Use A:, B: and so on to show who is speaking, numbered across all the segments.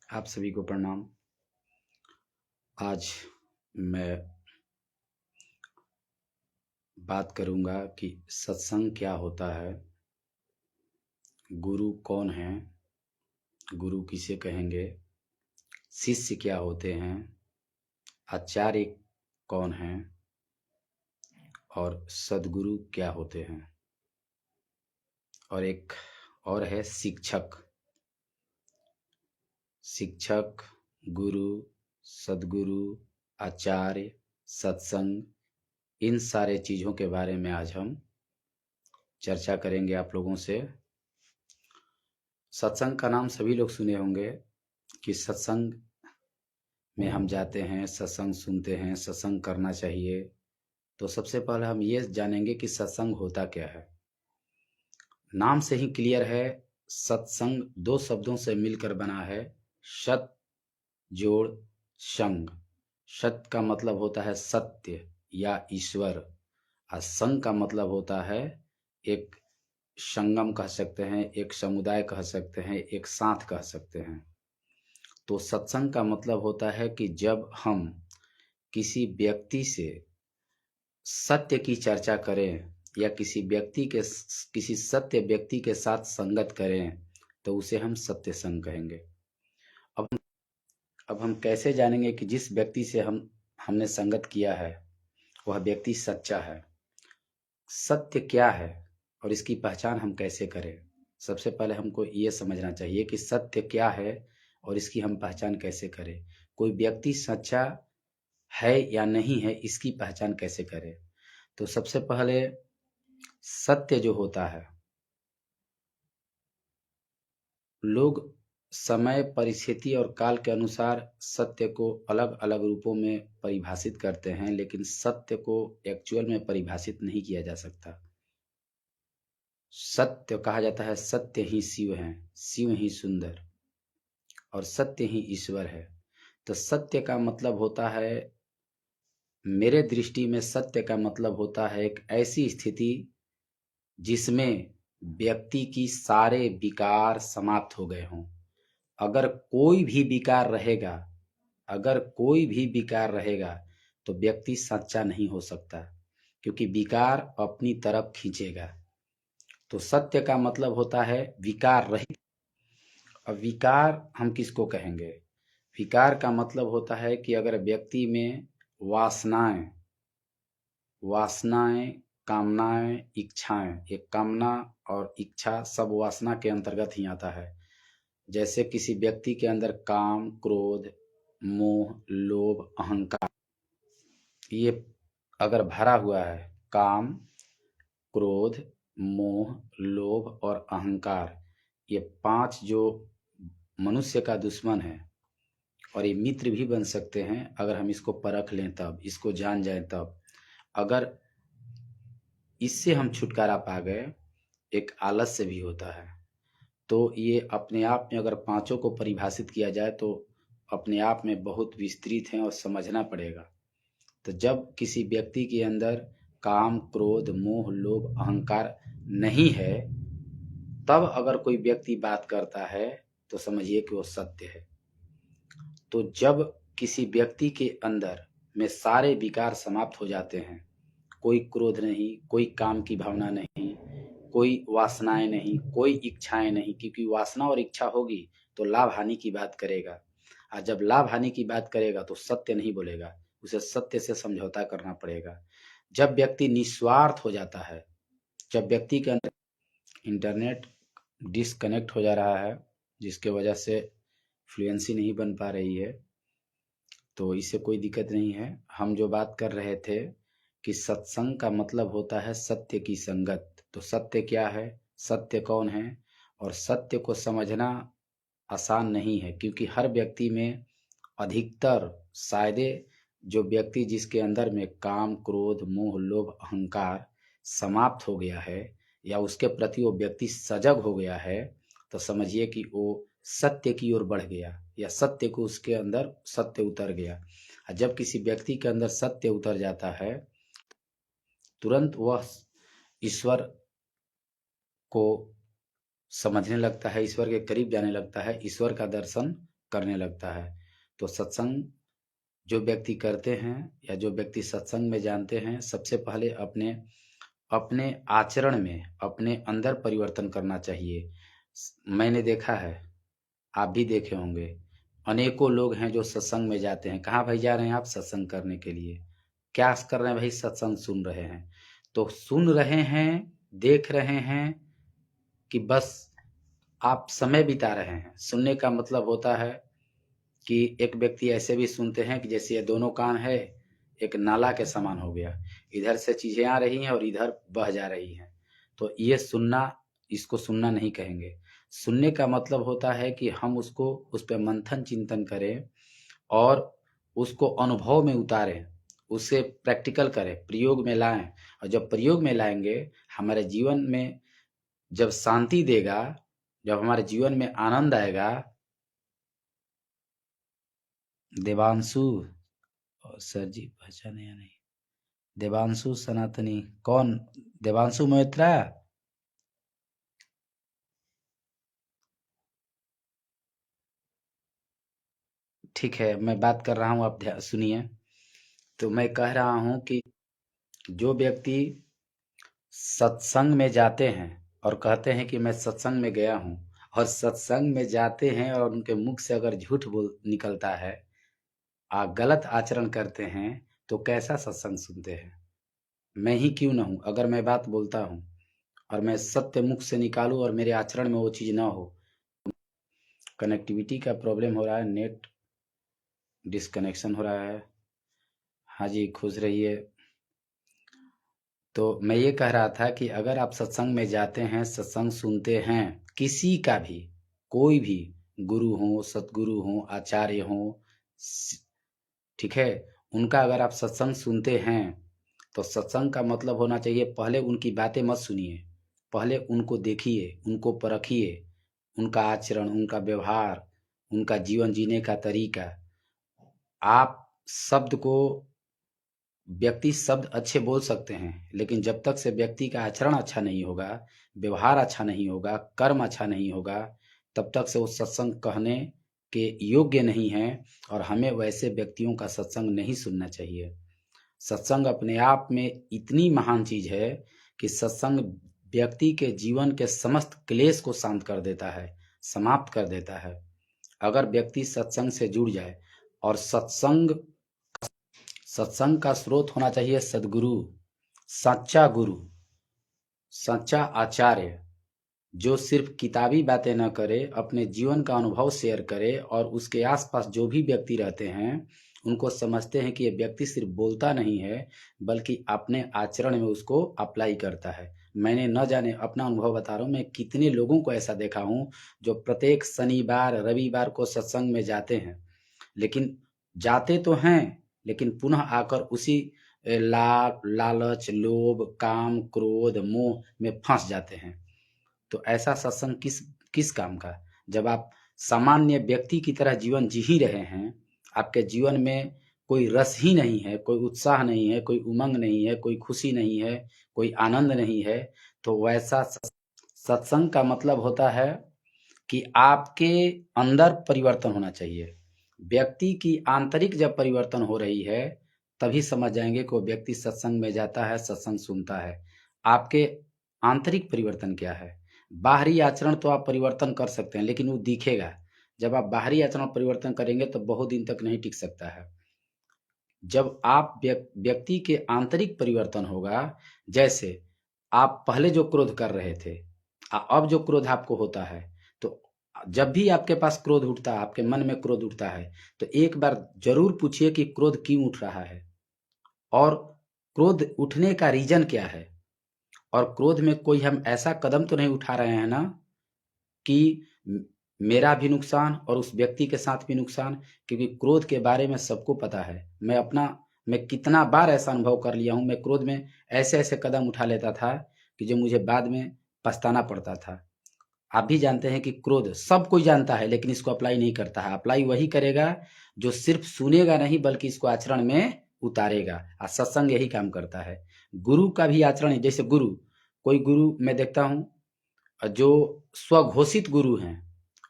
A: आप सभी को प्रणाम। आज मैं बात करूंगा कि सत्संग क्या होता है, गुरु कौन है, गुरु किसे कहेंगे, शिष्य क्या होते हैं, आचार्य कौन है और सद्गुरु क्या होते हैं, और एक और है शिक्षक। शिक्षक, गुरु, सद्गुरु, आचार्य, सत्संग, इन सारे चीज़ों के बारे में आज हम चर्चा करेंगे आप लोगों से। सत्संग का नाम सभी लोग सुने होंगे कि सत्संग में हम जाते हैं, सत्संग सुनते हैं, सत्संग करना चाहिए। तो सबसे पहले हम ये जानेंगे कि सत्संग होता क्या है। नाम से ही क्लियर है, सत्संग दो शब्दों से मिलकर बना है, सत जोड़ संग। सत का मतलब होता है सत्य या ईश्वर, और संग का मतलब होता है एक संगम कह सकते हैं, एक समुदाय कह सकते हैं, एक साथ कह सकते हैं। तो सत्संग का मतलब होता है कि जब हम किसी व्यक्ति से सत्य की चर्चा करें या किसी सत्य व्यक्ति के साथ संगत करें तो उसे हम सत्य संग कहेंगे। अब हम कैसे जानेंगे कि जिस व्यक्ति से हमने संगत किया है वह व्यक्ति सच्चा है। सत्य क्या है और इसकी पहचान हम कैसे करें। सबसे पहले हमको ये समझना चाहिए कि सत्य क्या है और इसकी हम पहचान कैसे करें। कोई व्यक्ति सच्चा है या नहीं है, इसकी पहचान कैसे करें। तो सबसे पहले सत्य जो होता है, लोग समय, परिस्थिति और काल के अनुसार सत्य को अलग अलग रूपों में परिभाषित करते हैं, लेकिन सत्य को एक्चुअल में परिभाषित नहीं किया जा सकता। सत्य कहा जाता है, सत्य ही शिव है, शिव ही सुंदर और सत्य ही ईश्वर है। तो सत्य का मतलब होता है, मेरे दृष्टि में सत्य का मतलब होता है एक ऐसी स्थिति जिसमें व्यक्ति की सारे विकार समाप्त हो गए हों। अगर कोई भी विकार रहेगा, अगर कोई भी विकार रहेगा तो व्यक्ति सच्चा नहीं हो सकता, क्योंकि विकार अपनी तरफ खींचेगा। तो सत्य का मतलब होता है विकार रहित। अब विकार हम किसको कहेंगे। विकार का मतलब होता है कि अगर व्यक्ति में वासनाएं वासनाएं कामनाएं, इच्छाएं, ये कामना और इच्छा सब वासना के अंतर्गत ही आता है। जैसे किसी व्यक्ति के अंदर काम, क्रोध, मोह, लोभ, अहंकार, ये अगर भरा हुआ है, काम, क्रोध, मोह, लोभ और अहंकार, ये पांच जो मनुष्य का दुश्मन है, और ये मित्र भी बन सकते हैं अगर हम इसको परख लें तब, इसको जान जाएं तब। अगर इससे हम छुटकारा पा गए, एक आलस्य भी होता है। तो ये अपने आप में अगर पांचों को परिभाषित किया जाए तो अपने आप में बहुत विस्तृत हैं और समझना पड़ेगा। तो जब किसी व्यक्ति के अंदर काम, क्रोध, मोह, लोभ, अहंकार नहीं है, तब अगर कोई व्यक्ति बात करता है तो समझिए कि वो सत्य है। तो जब किसी व्यक्ति के अंदर में सारे विकार समाप्त हो जाते हैं, कोई क्रोध नहीं, कोई काम की भावना नहीं, कोई वासनाएं नहीं, कोई इच्छाएं नहीं, क्योंकि वासना और इच्छा होगी तो लाभ हानि की बात करेगा, और जब लाभ हानि की बात करेगा तो सत्य नहीं बोलेगा, उसे सत्य से समझौता करना पड़ेगा। जब व्यक्ति निस्वार्थ हो जाता है, जब व्यक्ति के अंदर इंटरनेट डिस्कनेक्ट हो जा रहा है जिसके वजह से फ्लुएंसी नहीं बन पा रही है, तो इससे कोई दिक्कत नहीं है। हम जो बात कर रहे थे कि सत्संग का मतलब होता है सत्य की संगत। तो सत्य क्या है, सत्य कौन है, और सत्य को समझना आसान नहीं है, क्योंकि हर व्यक्ति में अधिकतर शायद जो व्यक्ति जिसके अंदर में काम, क्रोध, मोह, लोभ, अहंकार समाप्त हो गया है या उसके प्रति वो व्यक्ति सजग हो गया है, तो समझिए कि वो सत्य की ओर बढ़ गया, या सत्य को उसके अंदर सत्य उतर गया। जब किसी व्यक्ति के अंदर सत्य उतर जाता है, तुरंत वह ईश्वर को समझने लगता है, ईश्वर के करीब जाने लगता है, ईश्वर का दर्शन करने लगता है। तो सत्संग जो व्यक्ति करते हैं या जो व्यक्ति सत्संग में जानते हैं, सबसे पहले अपने अपने आचरण में अपने अंदर परिवर्तन करना चाहिए। मैंने देखा है, आप भी देखे होंगे, अनेकों लोग हैं जो सत्संग में जाते हैं। कहाँ भाई जा रहे हैं आप? सत्संग करने के लिए। क्या कर रहे हैं भाई? सत्संग सुन रहे हैं। तो सुन रहे हैं, देख रहे हैं कि बस आप समय बिता रहे हैं। सुनने का मतलब होता है कि एक व्यक्ति ऐसे भी सुनते हैं कि जैसे ये दोनों कान है, एक नाला के समान हो गया, इधर से चीजें आ रही हैं और इधर बह जा रही हैं। तो ये सुनना, इसको सुनना नहीं कहेंगे। सुनने का मतलब होता है कि हम उसको, उस पर मंथन चिंतन करें और उसको अनुभव में उतारें, उसे प्रैक्टिकल करें, प्रयोग में लाएं। और जब प्रयोग में लाएंगे, हमारे जीवन में जब शांति देगा, जब हमारे जीवन में आनंद आएगा। देवांशु और सर जी पहचाने या नहीं? देवांशु सनातनी कौन? देवांशु मोहित्रा? ठीक है, मैं बात कर रहा हूँ, आप सुनिए। तो मैं कह रहा हूँ कि जो व्यक्ति सत्संग में जाते हैं और कहते हैं कि मैं सत्संग में गया हूँ, और सत्संग में जाते हैं और उनके मुख से अगर झूठ बोल निकलता है, गलत आचरण करते हैं, तो कैसा सत्संग सुनते हैं? मैं ही क्यों न हूँ, अगर मैं बात बोलता हूँ और मैं सत्य मुख से निकालूं और मेरे आचरण में वो चीज़ ना हो। कनेक्टिविटी का प्रॉब्लम हो रहा है, नेट डिस्कनेक्शन हो रहा है। हाँ जी, खुश रहिए। तो मैं ये कह रहा था कि अगर आप सत्संग में जाते हैं, सत्संग सुनते हैं, किसी का भी, कोई भी गुरु हो, सतगुरु हो, आचार्य हो, ठीक है, उनका अगर आप सत्संग सुनते हैं, तो सत्संग का मतलब होना चाहिए, पहले उनकी बातें मत सुनिए, पहले उनको देखिए, उनको परखिए, उनका आचरण, उनका व्यवहार, उनका जीवन जीने का तरीका। आप शब्द को, व्यक्ति शब्द अच्छे बोल सकते हैं, लेकिन जब तक से व्यक्ति का आचरण अच्छा नहीं होगा, व्यवहार अच्छा नहीं होगा, कर्म अच्छा नहीं होगा, तब तक से वो सत्संग कहने के योग्य नहीं है। और हमें वैसे व्यक्तियों का सत्संग नहीं सुनना चाहिए। सत्संग अपने आप में इतनी महान चीज है कि सत्संग व्यक्ति के जीवन के समस्त क्लेश को शांत कर देता है, समाप्त कर देता है। अगर व्यक्ति सत्संग से जुड़ जाए, और सत्संग का स्रोत होना चाहिए सदगुरु, सच्चा गुरु, सच्चा आचार्य, जो सिर्फ किताबी बातें न करे, अपने जीवन का अनुभव शेयर करे, और उसके आसपास जो भी व्यक्ति रहते हैं उनको समझते हैं कि ये व्यक्ति सिर्फ बोलता नहीं है, बल्कि अपने आचरण में उसको अप्लाई करता है। मैंने न जाने, अपना अनुभव बता रहा हूँ, मैं कितने लोगों को ऐसा देखा हूँ जो प्रत्येक शनिवार रविवार को सत्संग में जाते हैं, लेकिन जाते तो हैं, लेकिन पुनः आकर उसी लालच, लोभ, काम, क्रोध, मोह में फंस जाते हैं। तो ऐसा सत्संग किस काम का? जब आप सामान्य व्यक्ति की तरह जीवन जी ही रहे हैं, आपके जीवन में कोई रस ही नहीं है, कोई उत्साह नहीं है, कोई उमंग नहीं है, कोई खुशी नहीं है, कोई आनंद नहीं है, तो वैसा सत्संग का मतलब होता है कि आपके अंदर परिवर्तन होना चाहिए। व्यक्ति की आंतरिक जब परिवर्तन हो रही है, तभी समझ जाएंगे कि वो व्यक्ति सत्संग में जाता है, सत्संग सुनता है। आपके आंतरिक परिवर्तन क्या है? बाहरी आचरण तो आप परिवर्तन कर सकते हैं, लेकिन वो दिखेगा। जब आप बाहरी आचरण परिवर्तन करेंगे तो बहुत दिन तक नहीं टिक सकता है। जब आप व्यक्ति के आंतरिक परिवर्तन होगा, जैसे आप पहले जो क्रोध कर रहे थे, अब जो क्रोध आपको होता है, तो जब भी आपके पास क्रोध उठता है, आपके मन में क्रोध उठता है, तो एक बार जरूर पूछिए कि क्रोध क्यों उठ रहा है, और क्रोध उठने का रीजन क्या है। और क्रोध में कोई हम ऐसा कदम तो नहीं उठा रहे हैं ना कि मेरा भी नुकसान और उस व्यक्ति के साथ भी नुकसान। क्योंकि क्रोध के बारे में सबको पता है। मैं कितना बार ऐसा अनुभव कर लिया हूं। मैं क्रोध में ऐसे ऐसे कदम उठा लेता था कि जो मुझे बाद में पछताना पड़ता था। आप भी जानते हैं कि क्रोध सब कोई जानता है, लेकिन इसको अप्लाई नहीं करता है। अप्लाई वही करेगा जो सिर्फ सुनेगा नहीं, बल्कि इसको आचरण में उतारेगा। और सत्संग यही काम करता है। गुरु का भी आचरण, जैसे कोई गुरु मैं देखता हूं जो स्वघोषित गुरु हैं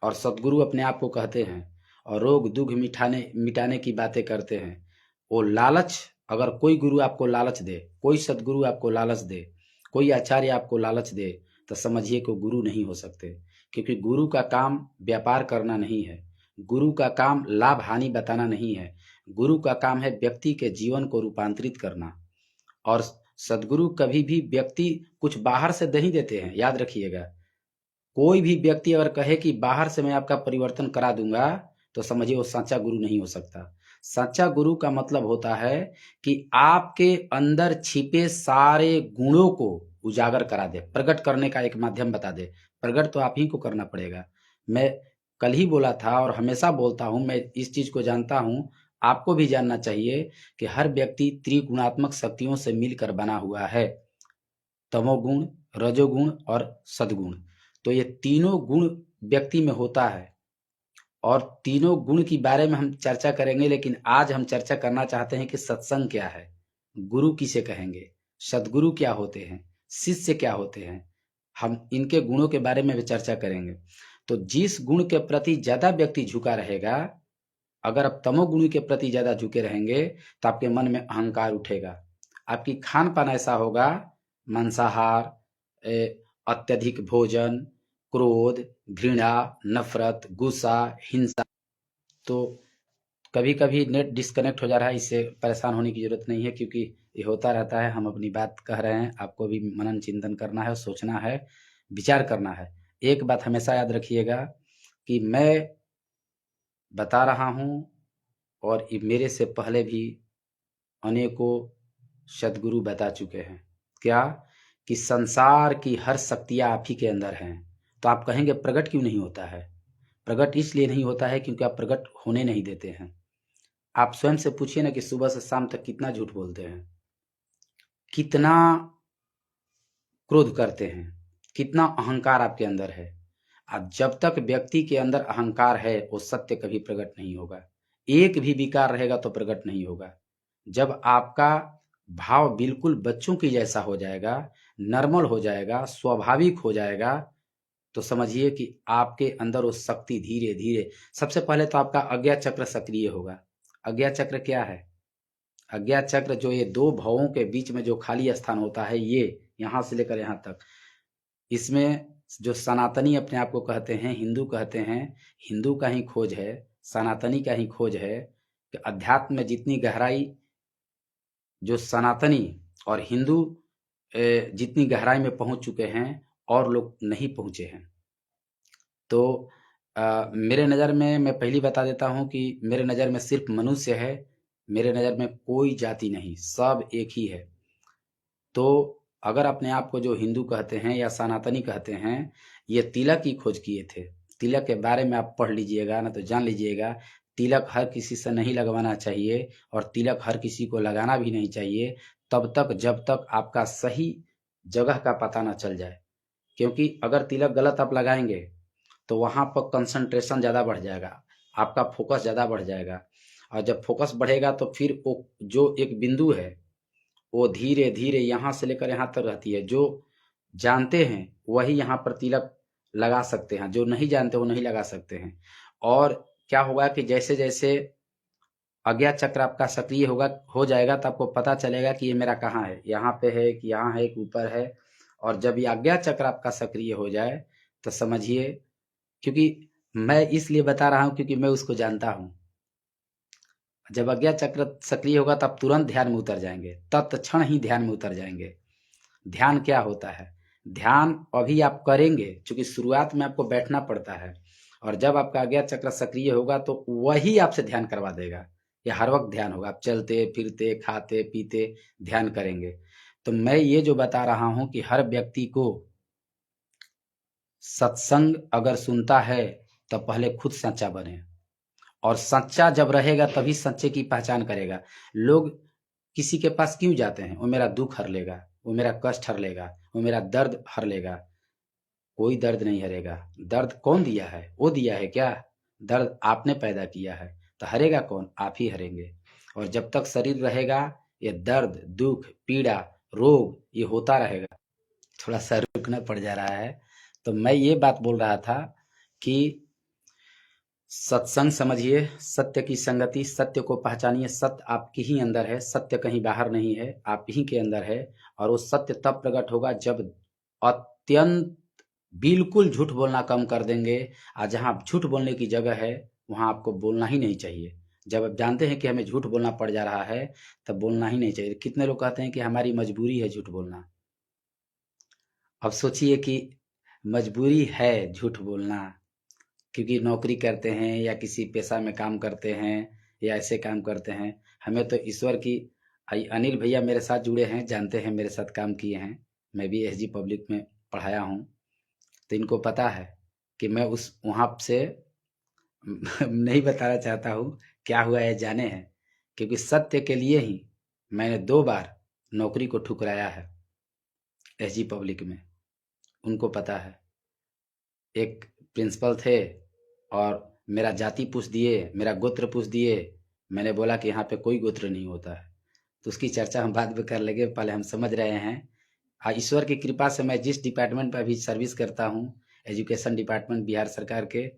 A: और सदगुरु अपने आप को कहते हैं, और रोग दुख मिटाने मिटाने की बातें करते हैं। वो लालच, अगर कोई गुरु आपको लालच दे, कोई सदगुरु आपको लालच दे, कोई आचार्य आपको लालच दे, तो समझिए कि गुरु नहीं हो सकते। क्योंकि गुरु का काम व्यापार करना नहीं है, गुरु का काम लाभ हानि बताना नहीं है, गुरु का काम है व्यक्ति के जीवन को रूपांतरित करना। और सदगुरु कभी भी व्यक्ति कुछ बाहर से नहीं देते हैं, याद रखिएगा। कोई भी व्यक्ति अगर कहे कि बाहर से मैं आपका परिवर्तन करा दूंगा, तो समझिए वो सच्चा गुरु नहीं हो सकता। सच्चा गुरु का मतलब होता है कि आपके अंदर छिपे सारे गुणों को उजागर करा दे, प्रकट करने का एक माध्यम बता दे। प्रकट तो आप ही को करना पड़ेगा। मैं कल ही बोला था और हमेशा बोलता हूं, मैं इस चीज को जानता हूं, आपको भी जानना चाहिए कि हर व्यक्ति त्रिगुणात्मक शक्तियों से मिलकर बना हुआ है, तमोगुण, रजोगुण और सद्गुण। तो ये तीनों गुण व्यक्ति में होता है और तीनों गुण की बारे में हम चर्चा करेंगे। लेकिन आज हम चर्चा करना चाहते हैं कि सत्संग क्या है, गुरु किसे कहेंगे, सदगुरु क्या होते हैं, शिष्य क्या होते हैं। हम इनके गुणों के बारे में भी चर्चा करेंगे। तो जिस गुण के प्रति ज्यादा व्यक्ति झुका रहेगा, अगर आप तमोगुण के प्रति ज्यादा झुके रहेंगे तो आपके मन में अहंकार उठेगा। आपकी खान पान ऐसा होगा, मांसाहार, अत्यधिक भोजन, क्रोध, घृणा, नफरत, गुस्सा, हिंसा। तो कभी कभी नेट डिस्कनेक्ट हो जा रहा है, इससे परेशान होने की जरूरत नहीं है, क्योंकि ये होता रहता है। हम अपनी बात कह रहे हैं, आपको भी मनन चिंतन करना है, सोचना है, विचार करना है। एक बात हमेशा याद रखिएगा कि मैं बता रहा हूं और ये मेरे से पहले भी अनेकों सदगुरु बता चुके हैं, क्या कि संसार की हर शक्तियां आप ही के अंदर हैं। तो आप कहेंगे प्रकट क्यों नहीं होता है? प्रकट इसलिए नहीं होता है क्योंकि आप प्रकट होने नहीं देते हैं। आप स्वयं से पूछिए ना कि सुबह से शाम तक कितना झूठ बोलते हैं, कितना क्रोध करते हैं, कितना अहंकार आपके अंदर है। अब जब तक व्यक्ति के अंदर अहंकार है, वो सत्य कभी प्रकट नहीं होगा। एक भी विकार रहेगा तो प्रकट नहीं होगा। जब आपका भाव बिल्कुल बच्चों की जैसा हो जाएगा, नॉर्मल हो जाएगा, स्वाभाविक हो जाएगा, तो समझिए कि आपके अंदर वो शक्ति धीरे धीरे, सबसे पहले तो आपका अज्ञा चक्र सक्रिय होगा। अज्ञा चक्र क्या है? अज्ञा चक्र जो ये दो भावों के बीच में जो खाली स्थान होता है, ये यहाँ से लेकर यहाँ तक, इसमें जो सनातनी अपने आप को कहते हैं, हिंदू कहते हैं, हिंदू का ही खोज है, सनातनी का ही खोज है कि अध्यात्म में जितनी गहराई जो सनातनी और हिंदू जितनी गहराई में पहुंच चुके हैं, और लोग नहीं पहुंचे हैं। तो मेरे नज़र में, मैं पहली बता देता हूं कि मेरे नज़र में सिर्फ मनुष्य है, मेरे नज़र में कोई जाति नहीं, सब एक ही है। तो अगर अपने आप को जो हिंदू कहते हैं या सनातनी कहते हैं, ये तिलक की खोज किए थे। तिलक के बारे में आप पढ़ लीजिएगा ना, तो जान लीजिएगा तिलक हर किसी से नहीं लगवाना चाहिए और तिलक हर किसी को लगाना भी नहीं चाहिए, तब तक जब तक आपका सही जगह का पता ना चल जाए। क्योंकि अगर तिलक गलत आप लगाएंगे तो वहां पर कंसंट्रेशन ज़्यादा बढ़ जाएगा, आपका फोकस ज़्यादा बढ़ जाएगा, और जब फोकस बढ़ेगा तो फिर वो जो एक बिंदु है, वो धीरे धीरे यहाँ से लेकर यहाँ तक रहती है। जो जानते हैं वही यहाँ पर तिलक लगा सकते हैं, जो नहीं जानते वो नहीं लगा सकते हैं। और क्या होगा कि जैसे जैसे अज्ञात चक्र आपका सक्रिय होगा, हो जाएगा, तो आपको पता चलेगा कि ये मेरा कहाँ है, यहाँ पे है कि यहाँ है कि ऊपर है। और जब ये अज्ञात चक्र आपका सक्रिय हो जाए तो समझिए, क्योंकि मैं इसलिए बता रहा हूँ क्योंकि मैं उसको जानता हूँ। जब अज्ञात चक्र सक्रिय होगा तब तुरंत ध्यान में उतर जाएंगे, तत्क्षण ही ध्यान में उतर जाएंगे। ध्यान क्या होता है? ध्यान अभी आप करेंगे, क्योंकि शुरुआत में आपको बैठना पड़ता है, और जब आपका अज्ञात चक्र सक्रिय होगा तो वही आपसे ध्यान करवा देगा। ये हर वक्त ध्यान होगा, आप चलते फिरते खाते पीते ध्यान करेंगे। तो मैं ये जो बता रहा हूं कि हर व्यक्ति को सत्संग अगर सुनता है तो पहले खुद सच्चा बने, और सच्चा जब रहेगा तभी सच्चे की पहचान करेगा। लोग किसी के पास क्यों जाते हैं? वो मेरा दुख हर लेगा, वो मेरा कष्ट हर लेगा, वो मेरा दर्द हर लेगा। कोई दर्द नहीं हरेगा। दर्द कौन दिया है? वो दिया है क्या? दर्द आपने पैदा किया है, तो हरेगा कौन? आप ही हरेंगे। और जब तक शरीर रहेगा, ये दर्द, दुख, पीड़ा, रोग ये होता रहेगा। थोड़ा सा रुकना पड़ जा रहा है। तो मैं ये बात बोल रहा था कि सत्संग समझिए, सत्य की संगति, सत्य को पहचानिए। सत्य आपके ही अंदर है, सत्य कहीं बाहर नहीं है, आप ही के अंदर है। और वो सत्य तब प्रकट होगा जब अत्यंत बिल्कुल झूठ बोलना कम कर देंगे। और जहाँ झूठ बोलने की जगह है वहाँ आपको बोलना ही नहीं चाहिए। जब आप जानते हैं कि हमें झूठ बोलना पड़ जा रहा है तब बोलना ही नहीं चाहिए। कितने लोग कहते हैं कि हमारी मजबूरी है झूठ बोलना। अब सोचिए कि मजबूरी है झूठ बोलना, क्योंकि नौकरी करते हैं या किसी पेशा में काम करते हैं या ऐसे काम करते हैं। हमें तो ईश्वर की, अनिल भैया मेरे साथ जुड़े हैं, जानते हैं, मेरे साथ काम किए हैं। मैं भी एसजी पब्लिक में पढ़ाया हूँ, तो इनको पता है कि मैं उस वहाँ से नहीं बताना चाहता हूँ क्या हुआ है, जाने हैं। क्योंकि सत्य के लिए ही मैंने 2 बार नौकरी को ठुकराया है एसजी पब्लिक में, उनको पता है। एक प्रिंसिपल थे और मेरा जाति पूछ दिए, मेरा गोत्र पूछ दिए। मैंने बोला कि यहाँ पे कोई गोत्र नहीं होता है, तो उसकी चर्चा हम बाद में कर लेंगे, पहले हम समझ रहे हैं। ईश्वर की कृपा से मैं जिस डिपार्टमेंट में अभी सर्विस करता हूँ, एजुकेशन डिपार्टमेंट बिहार सरकार के,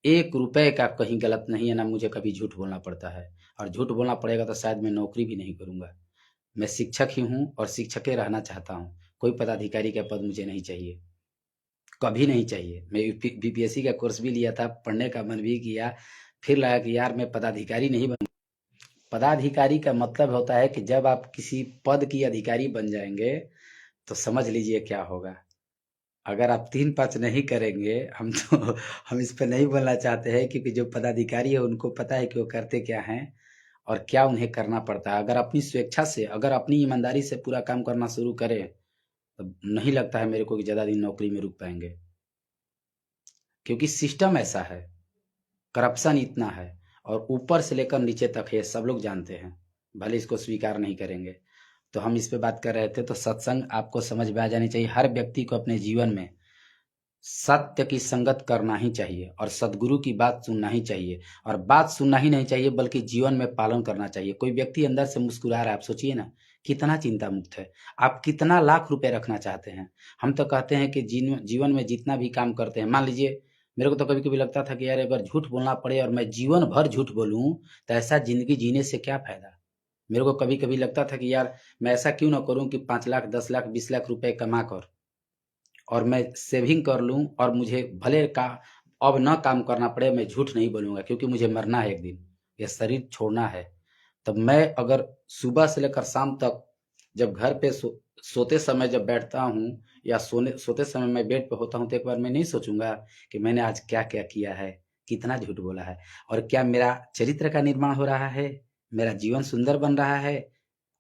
A: 1 रुपए का कहीं गलत नहीं है, ना मुझे कभी झूठ बोलना पड़ता है। और झूठ बोलना पड़ेगा तो शायद मैं नौकरी भी नहीं करूँगा। मैं शिक्षक ही हूँ और शिक्षक ही रहना चाहता हूँ। कोई पदाधिकारी का पद मुझे नहीं चाहिए, कभी नहीं चाहिए। मैं बीपीएससी का कोर्स भी लिया था, पढ़ने का मन भी किया, फिर लगा कि यार मैं पदाधिकारी नहीं बन। पदाधिकारी का मतलब होता है कि जब आप किसी पद की अधिकारी बन जाएंगे तो समझ लीजिए क्या होगा। अगर आप 3-5 नहीं करेंगे, हम इस पर नहीं बोलना चाहते हैं, क्योंकि जो पदाधिकारी है उनको पता है कि वो करते क्या हैं और क्या उन्हें करना पड़ता है। अगर अपनी स्वेच्छा से, अगर अपनी ईमानदारी से पूरा काम करना शुरू करें तो नहीं लगता है मेरे को कि ज़्यादा दिन नौकरी में रुक पाएंगे। क्योंकि सिस्टम ऐसा है, करप्शन इतना है, और ऊपर से लेकर नीचे तक है, सब लोग जानते हैं, भले इसको स्वीकार नहीं करेंगे। तो हम इस पे बात कर रहे थे। तो सत्संग आपको समझ में आ जानी चाहिए। हर व्यक्ति को अपने जीवन में सत्य की संगत करना ही चाहिए और सदगुरु की बात सुनना ही चाहिए। और बात सुनना ही नहीं चाहिए बल्कि जीवन में पालन करना चाहिए। कोई व्यक्ति अंदर से मुस्कुरा रहा है, आप सोचिए ना, कितना चिंता मुक्त है। आप कितना लाख रुपए रखना चाहते हैं। हम तो कहते हैं कि जीवन में जितना भी काम करते हैं, मान लीजिए मेरे को तो कभी कभी लगता था कि यार अगर झूठ बोलना पड़े और मैं जीवन भर झूठ बोलूं तो ऐसा जिंदगी जीने से क्या फायदा। मेरे को कभी कभी लगता था कि यार मैं ऐसा क्यों ना करूं कि 5 लाख 10 लाख 20 लाख रुपए कमा कर और मैं सेविंग कर लूं, और मुझे भले का अब न काम करना पड़े, मैं झूठ नहीं बोलूंगा, क्योंकि मुझे मरना है एक दिन, यह शरीर छोड़ना है। तब मैं अगर सुबह से लेकर शाम तक जब घर पे सोते समय जब बैठता हूँ या सोते समय मैं बेड पे होता हूँ, तो एक बार मैं नहीं सोचूंगा कि मैंने आज क्या क्या किया है, कितना झूठ बोला है, और क्या मेरा चरित्र का निर्माण हो रहा है, मेरा जीवन सुंदर बन रहा है।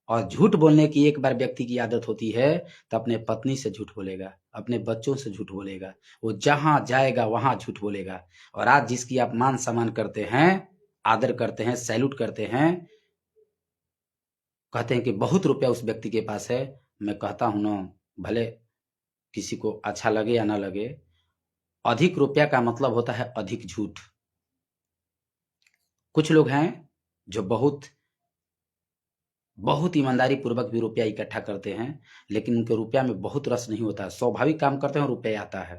A: और झूठ बोलने की एक बार व्यक्ति की आदत होती है तो अपने पत्नी से झूठ बोलेगा, अपने बच्चों से झूठ बोलेगा, वो जहां जाएगा वहां झूठ बोलेगा। और आज जिसकी आप मान सम्मान करते हैं, आदर करते हैं, सैल्यूट करते हैं, कहते हैं कि बहुत रुपया उस व्यक्ति के पास है। मैं कहता हूं ना, भले किसी को अच्छा लगे या ना लगे, अधिक रुपया का मतलब होता है अधिक झूठ। कुछ लोग हैं जो बहुत बहुत ईमानदारी पूर्वक भी रुपया इकट्ठा करते हैं, लेकिन उनके रुपया में बहुत रस नहीं होता है। स्वाभाविक काम करते हैं, रुपया आता है,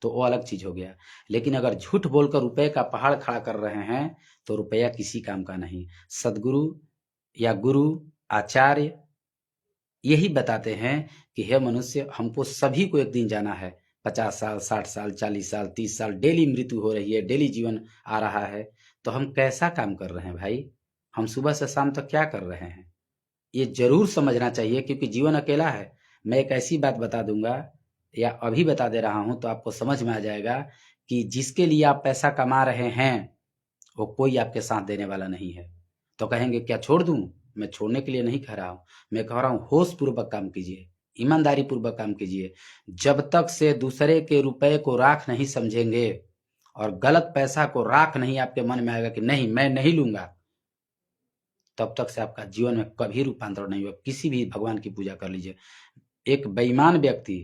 A: तो वो अलग चीज हो गया। लेकिन अगर झूठ बोलकर रुपए का पहाड़ खड़ा कर रहे हैं तो रुपया किसी काम का नहीं। सदगुरु या गुरु, आचार्य यही बताते हैं कि हे मनुष्य, हमको सभी को एक दिन जाना है। 50 साल, 60 साल, 40 साल, 30 साल, डेली मृत्यु हो रही है, डेली जीवन आ रहा है। तो हम कैसा काम कर रहे हैं भाई, हम सुबह से शाम तक क्या कर रहे हैं, ये जरूर समझना चाहिए। क्योंकि जीवन अकेला है। मैं एक ऐसी बात बता दूंगा या अभी बता दे रहा हूं तो आपको समझ में आ जाएगा कि जिसके लिए आप पैसा कमा रहे हैं वो कोई आपके साथ देने वाला नहीं है। तो कहेंगे क्या छोड़ दूं, मैं छोड़ने के लिए नहीं कह रहा हूं, मैं कह रहा हूं होश पूर्वक काम कीजिए, ईमानदारी पूर्वक काम कीजिए। जब तक से दूसरे के रुपए को राख नहीं समझेंगे और गलत पैसा को राख नहीं आपके मन में आएगा कि नहीं मैं नहीं लूंगा, तब तक से आपका जीवन में कभी रूपांतरण नहीं होगा। किसी भी भगवान की पूजा कर लीजिए, एक बेईमान व्यक्ति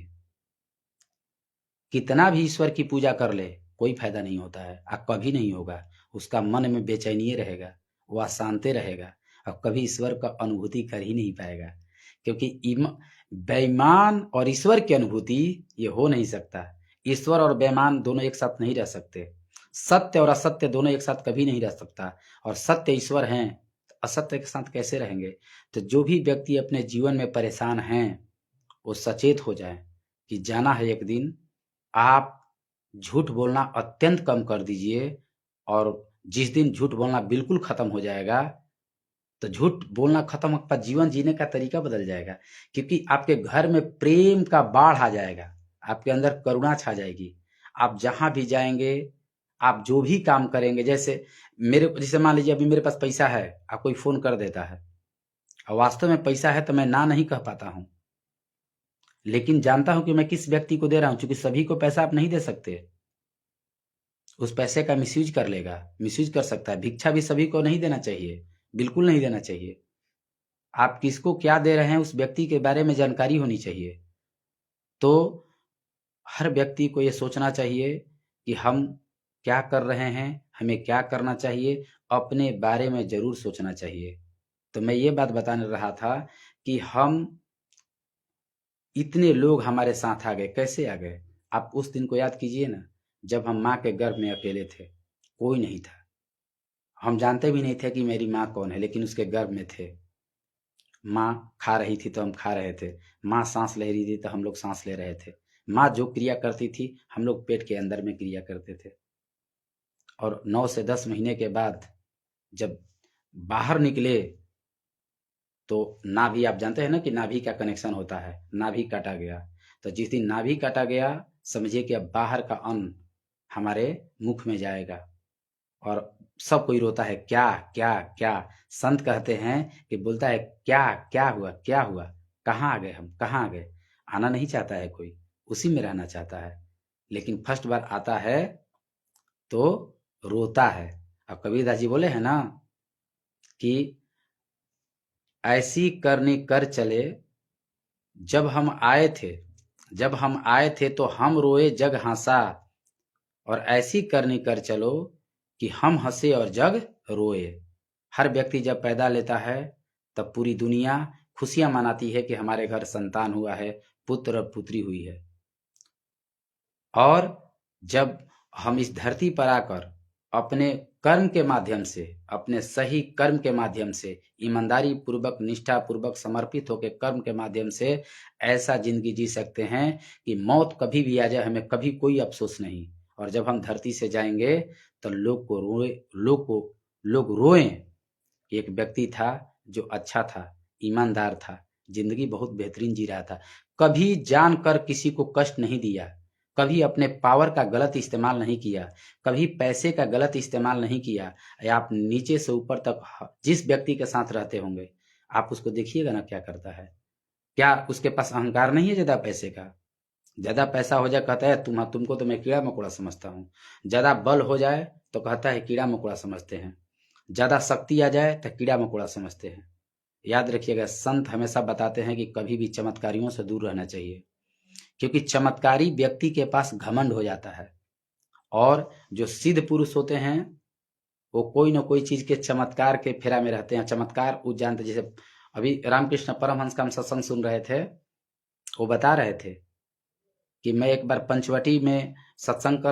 A: कितना भी ईश्वर की पूजा कर ले कोई फायदा नहीं होता है, और कभी नहीं होगा। उसका मन में बेचैनी रहेगा, वह शांति रहेगा, और कभी ईश्वर का अनुभूति कर ही नहीं पाएगा। क्योंकि बेईमान और ईश्वर की अनुभूति ये हो नहीं सकता। ईश्वर और बेईमान दोनों एक साथ नहीं रह सकते। सत्य और असत्य दोनों एक साथ कभी नहीं रह सकता, और सत्य ईश्वर हैं तो असत्य के साथ कैसे रहेंगे। तो जो भी व्यक्ति अपने जीवन में परेशान हैं वो सचेत हो जाएं कि जाना है एक दिन। आप झूठ बोलना अत्यंत कम कर दीजिए, और जिस दिन झूठ बोलना बिल्कुल खत्म हो जाएगा तो झूठ बोलना खत्म, आपका जीवन जीने का तरीका बदल जाएगा, क्योंकि आपके घर में प्रेम का बाढ़ आ जाएगा, आपके अंदर करुणा छा जाएगी। आप जहां भी जाएंगे, आप जो भी काम करेंगे, जैसे मान लीजिए अभी मेरे पास पैसा है, आप कोई फोन कर देता है और वास्तव में पैसा है तो मैं ना नहीं कह पाता हूं, लेकिन जानता हूं कि मैं किस व्यक्ति को दे रहा हूं, क्योंकि सभी को पैसा आप नहीं दे सकते। उस पैसे का मिसयूज कर लेगा, मिसयूज कर सकता है। भिक्षा भी सभी को नहीं देना चाहिए, बिल्कुल नहीं देना चाहिए। आप किसको क्या दे रहे हैं उस व्यक्ति के बारे में जानकारी होनी चाहिए। तो हर व्यक्ति को ये सोचना चाहिए कि हम क्या कर रहे हैं, हमें क्या करना चाहिए, अपने बारे में जरूर सोचना चाहिए। तो मैं ये बात बताने रहा था कि हम इतने लोग हमारे साथ आ गए, कैसे आ गए। आप उस दिन को याद कीजिए ना, जब हम माँ के गर्भ में अकेले थे, कोई नहीं था, हम जानते भी नहीं थे कि मेरी माँ कौन है, लेकिन उसके गर्भ में थे। माँ खा रही थी तो हम खा रहे थे, माँ सांस ले रही थी तो हम लोग सांस ले रहे थे, माँ जो क्रिया करती थी हम लोग पेट के अंदर में क्रिया करते थे। और 9 से 10 महीने के बाद जब बाहर निकले तो नाभि, आप जानते हैं ना कि नाभि का कनेक्शन होता है, नाभि काटा गया। तो जिस दिन नाभि काटा गया, समझिए कि अब बाहर का अन्न हमारे मुख में जाएगा, और सब कोई रोता है, क्या क्या क्या। संत कहते हैं कि बोलता है क्या क्या हुआ, क्या हुआ, कहाँ आ गए हम, कहाँ आ गए। आना नहीं चाहता है कोई, उसी में रहना चाहता है, लेकिन फर्स्ट बार आता है तो रोता है। अब कबीरदास जी बोले हैं ना कि ऐसी करनी कर चले जब हम आए थे, जब हम आए थे तो हम रोए जग हंसा, और ऐसी करनी कर चलो कि हम हंसे और जग रोए। हर व्यक्ति जब पैदा लेता है तब पूरी दुनिया खुशियां मनाती है कि हमारे घर संतान हुआ है, पुत्र और पुत्री हुई है। और जब हम इस धरती पर आकर अपने कर्म के माध्यम से, अपने सही कर्म के माध्यम से, ईमानदारी पूर्वक, निष्ठा पूर्वक, समर्पित होकर कर्म के माध्यम से ऐसा जिंदगी जी सकते हैं कि मौत कभी भी आ जाए हमें कभी कोई अफसोस नहीं। और जब हम धरती से जाएंगे तो लोग रोएं कि एक व्यक्ति था जो अच्छा था, ईमानदार था, जिंदगी बहुत बेहतरीन जी रहा था, कभी जानकर किसी को कष्ट नहीं दिया, कभी अपने पावर का गलत इस्तेमाल नहीं किया, कभी पैसे का गलत इस्तेमाल नहीं किया। आप नीचे से ऊपर तक जिस व्यक्ति के साथ रहते होंगे, आप उसको देखिएगा ना क्या करता है। क्या उसके पास अहंकार नहीं है ज्यादा पैसे का? ज्यादा पैसा हो जाए कहता है तुमको तो मैं कीड़ा मकोड़ा समझता हूँ। ज्यादा बल हो जाए तो कहता है कीड़ा मकोड़ा समझते हैं। ज्यादा शक्ति आ जाए तो कीड़ा मकोड़ा समझते हैं। याद रखिएगा, संत हमेशा बताते हैं कि कभी भी चमत्कारियों से दूर रहना चाहिए, क्योंकि चमत्कारी व्यक्ति के पास घमंड हो जाता है। और जो सिद्ध पुरुष होते हैं वो कोई ना कोई चीज के चमत्कार के फेरा में रहते हैं। चमत्कार वो जानते, जैसे अभी रामकृष्ण परमहंस का हम सत्संग सुन रहे थे, वो बता रहे थे कि मैं एक बार पंचवटी में सत्संग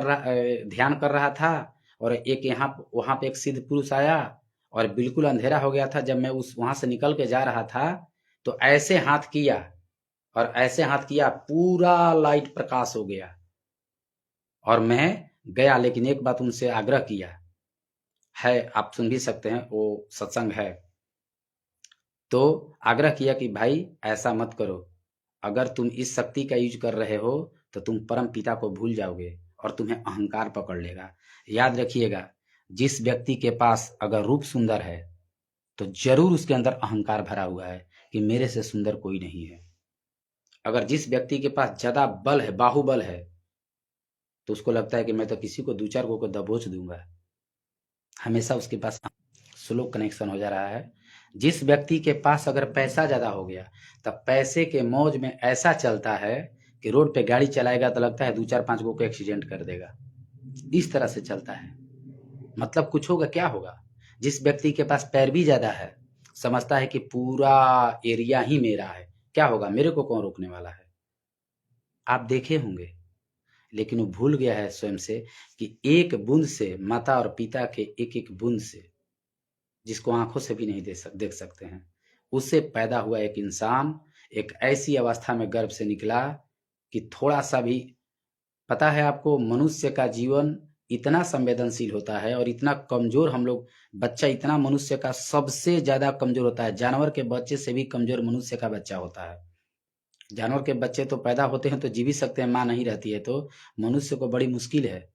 A: ध्यान कर रहा था, और एक यहाँ वहां पे एक सिद्ध पुरुष आया और बिल्कुल अंधेरा हो गया था। जब मैं वहां से निकल के जा रहा था तो ऐसे हाथ किया और ऐसे हाथ किया, पूरा लाइट प्रकाश हो गया और मैं गया। लेकिन एक बात उनसे आग्रह किया है, आप सुन भी सकते हैं, वो सत्संग है। तो आग्रह किया कि भाई ऐसा मत करो, अगर तुम इस शक्ति का यूज कर रहे हो तो तुम परम पिता को भूल जाओगे और तुम्हें अहंकार पकड़ लेगा। याद रखिएगा, जिस व्यक्ति के पास अगर रूप सुंदर है तो जरूर उसके अंदर अहंकार भरा हुआ है कि मेरे से सुंदर कोई नहीं है। अगर जिस व्यक्ति के पास ज्यादा बल है, बाहुबल है, तो उसको लगता है कि मैं तो किसी को 2-4 को दबोच दूंगा। हमेशा उसके पास स्लो कनेक्शन हो जा रहा है। जिस व्यक्ति के पास अगर पैसा ज्यादा हो गया तब पैसे के मौज में ऐसा चलता है कि रोड पे गाड़ी चलाएगा तो लगता है 2-4-5 को एक्सीडेंट कर देगा। इस तरह से चलता है, मतलब कुछ होगा क्या होगा। जिस व्यक्ति के पास पैर भी ज्यादा है, समझता है कि पूरा एरिया ही मेरा है, क्या होगा, मेरे को कौन रोकने वाला है। आप देखे होंगे लेकिन वो भूल गया है स्वयं से कि एक बूंद से, माता और पिता के एक एक बूंद से, जिसको आंखों से भी नहीं देख सकते हैं, उससे पैदा हुआ एक इंसान एक ऐसी अवस्था में गर्भ से निकला कि थोड़ा सा भी, पता है आपको, मनुष्य का जीवन इतना संवेदनशील होता है और इतना कमजोर, हम लोग, बच्चा इतना मनुष्य का सबसे ज्यादा कमजोर होता है, जानवर के बच्चे से भी कमजोर मनुष्य का बच्चा होता है। जानवर के बच्चे तो पैदा होते हैं तो जी भी सकते हैं, माँ नहीं रहती है तो, मनुष्य को बड़ी मुश्किल है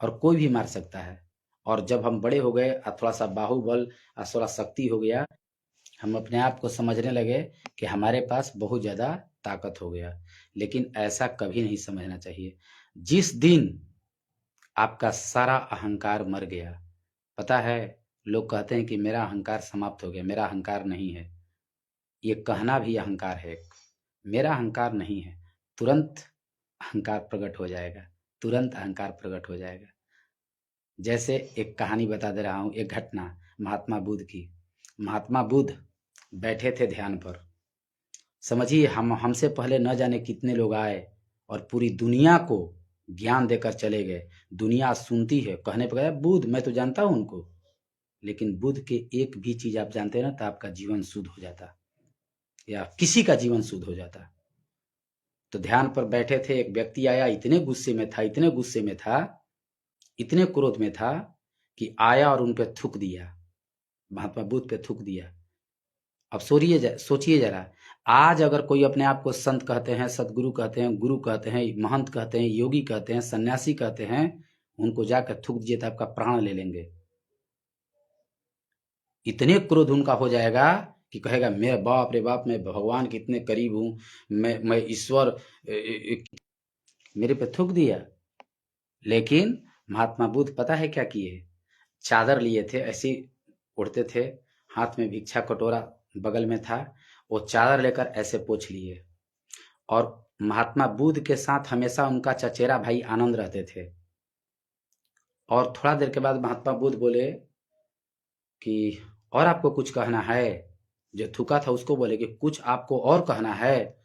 A: और कोई भी मार सकता है। और जब हम बड़े हो गए और थोड़ा सा बाहुबल और थोड़ा शक्ति हो गया, हम अपने आप को समझने लगे कि हमारे पास बहुत ज्यादा ताकत हो गया। लेकिन ऐसा कभी नहीं समझना चाहिए। जिस दिन आपका सारा अहंकार मर गया, पता है, लोग कहते हैं कि मेरा अहंकार समाप्त हो गया, मेरा अहंकार नहीं है। ये कहना भी अहंकार है। मेरा अहंकार नहीं है, तुरंत अहंकार प्रकट हो जाएगा, तुरंत अहंकार प्रकट हो जाएगा। जैसे एक कहानी बता दे रहा हूँ, एक घटना महात्मा बुद्ध की। महात्मा बुद्ध बैठे थे ध्यान पर, समझिए, हमसे पहले न जाने कितने लोग आए और पूरी दुनिया को ज्ञान देकर चले गए। दुनिया सुनती है, कहने पर गया बुद्ध, मैं तो जानता हूँ उनको, लेकिन बुद्ध के एक भी चीज आप जानते ना तो आपका जीवन शुद्ध हो जाता, या किसी का जीवन शुद्ध हो जाता। तो ध्यान पर बैठे थे, एक व्यक्ति आया, इतने गुस्से में था, इतने गुस्से में था, इतने क्रोध में था कि आया और उन पे थूक दिया, महात्मा बुद्ध पे थूक दिया। अब सोचिए जरा, आज अगर कोई अपने आप को संत कहते हैं, सदगुरु कहते हैं, गुरु कहते हैं, महंत कहते हैं, योगी कहते हैं, सन्यासी कहते हैं, उनको जाकर थूक दीजिए तो आपका प्राण ले लेंगे। इतने क्रोध उनका हो जाएगा कि कहेगा, मेरे बाप रे बाप, मैं भगवान के इतने करीब हूं, मैं ईश्वर, मेरे पे थूक दिया। लेकिन महात्मा बुद्ध पता है क्या किए? चादर लिए थे, ऐसे उड़ते थे, हाथ में भिक्षा कटोरा बगल में था, वो चादर लेकर ऐसे पोंछ लिए। और महात्मा बुद्ध के साथ हमेशा उनका चचेरा भाई आनंद रहते थे। और थोड़ा देर के बाद महात्मा बुद्ध बोले कि और आपको कुछ कहना है? जो थूका था उसको बोले कि कुछ आपको और कहना है?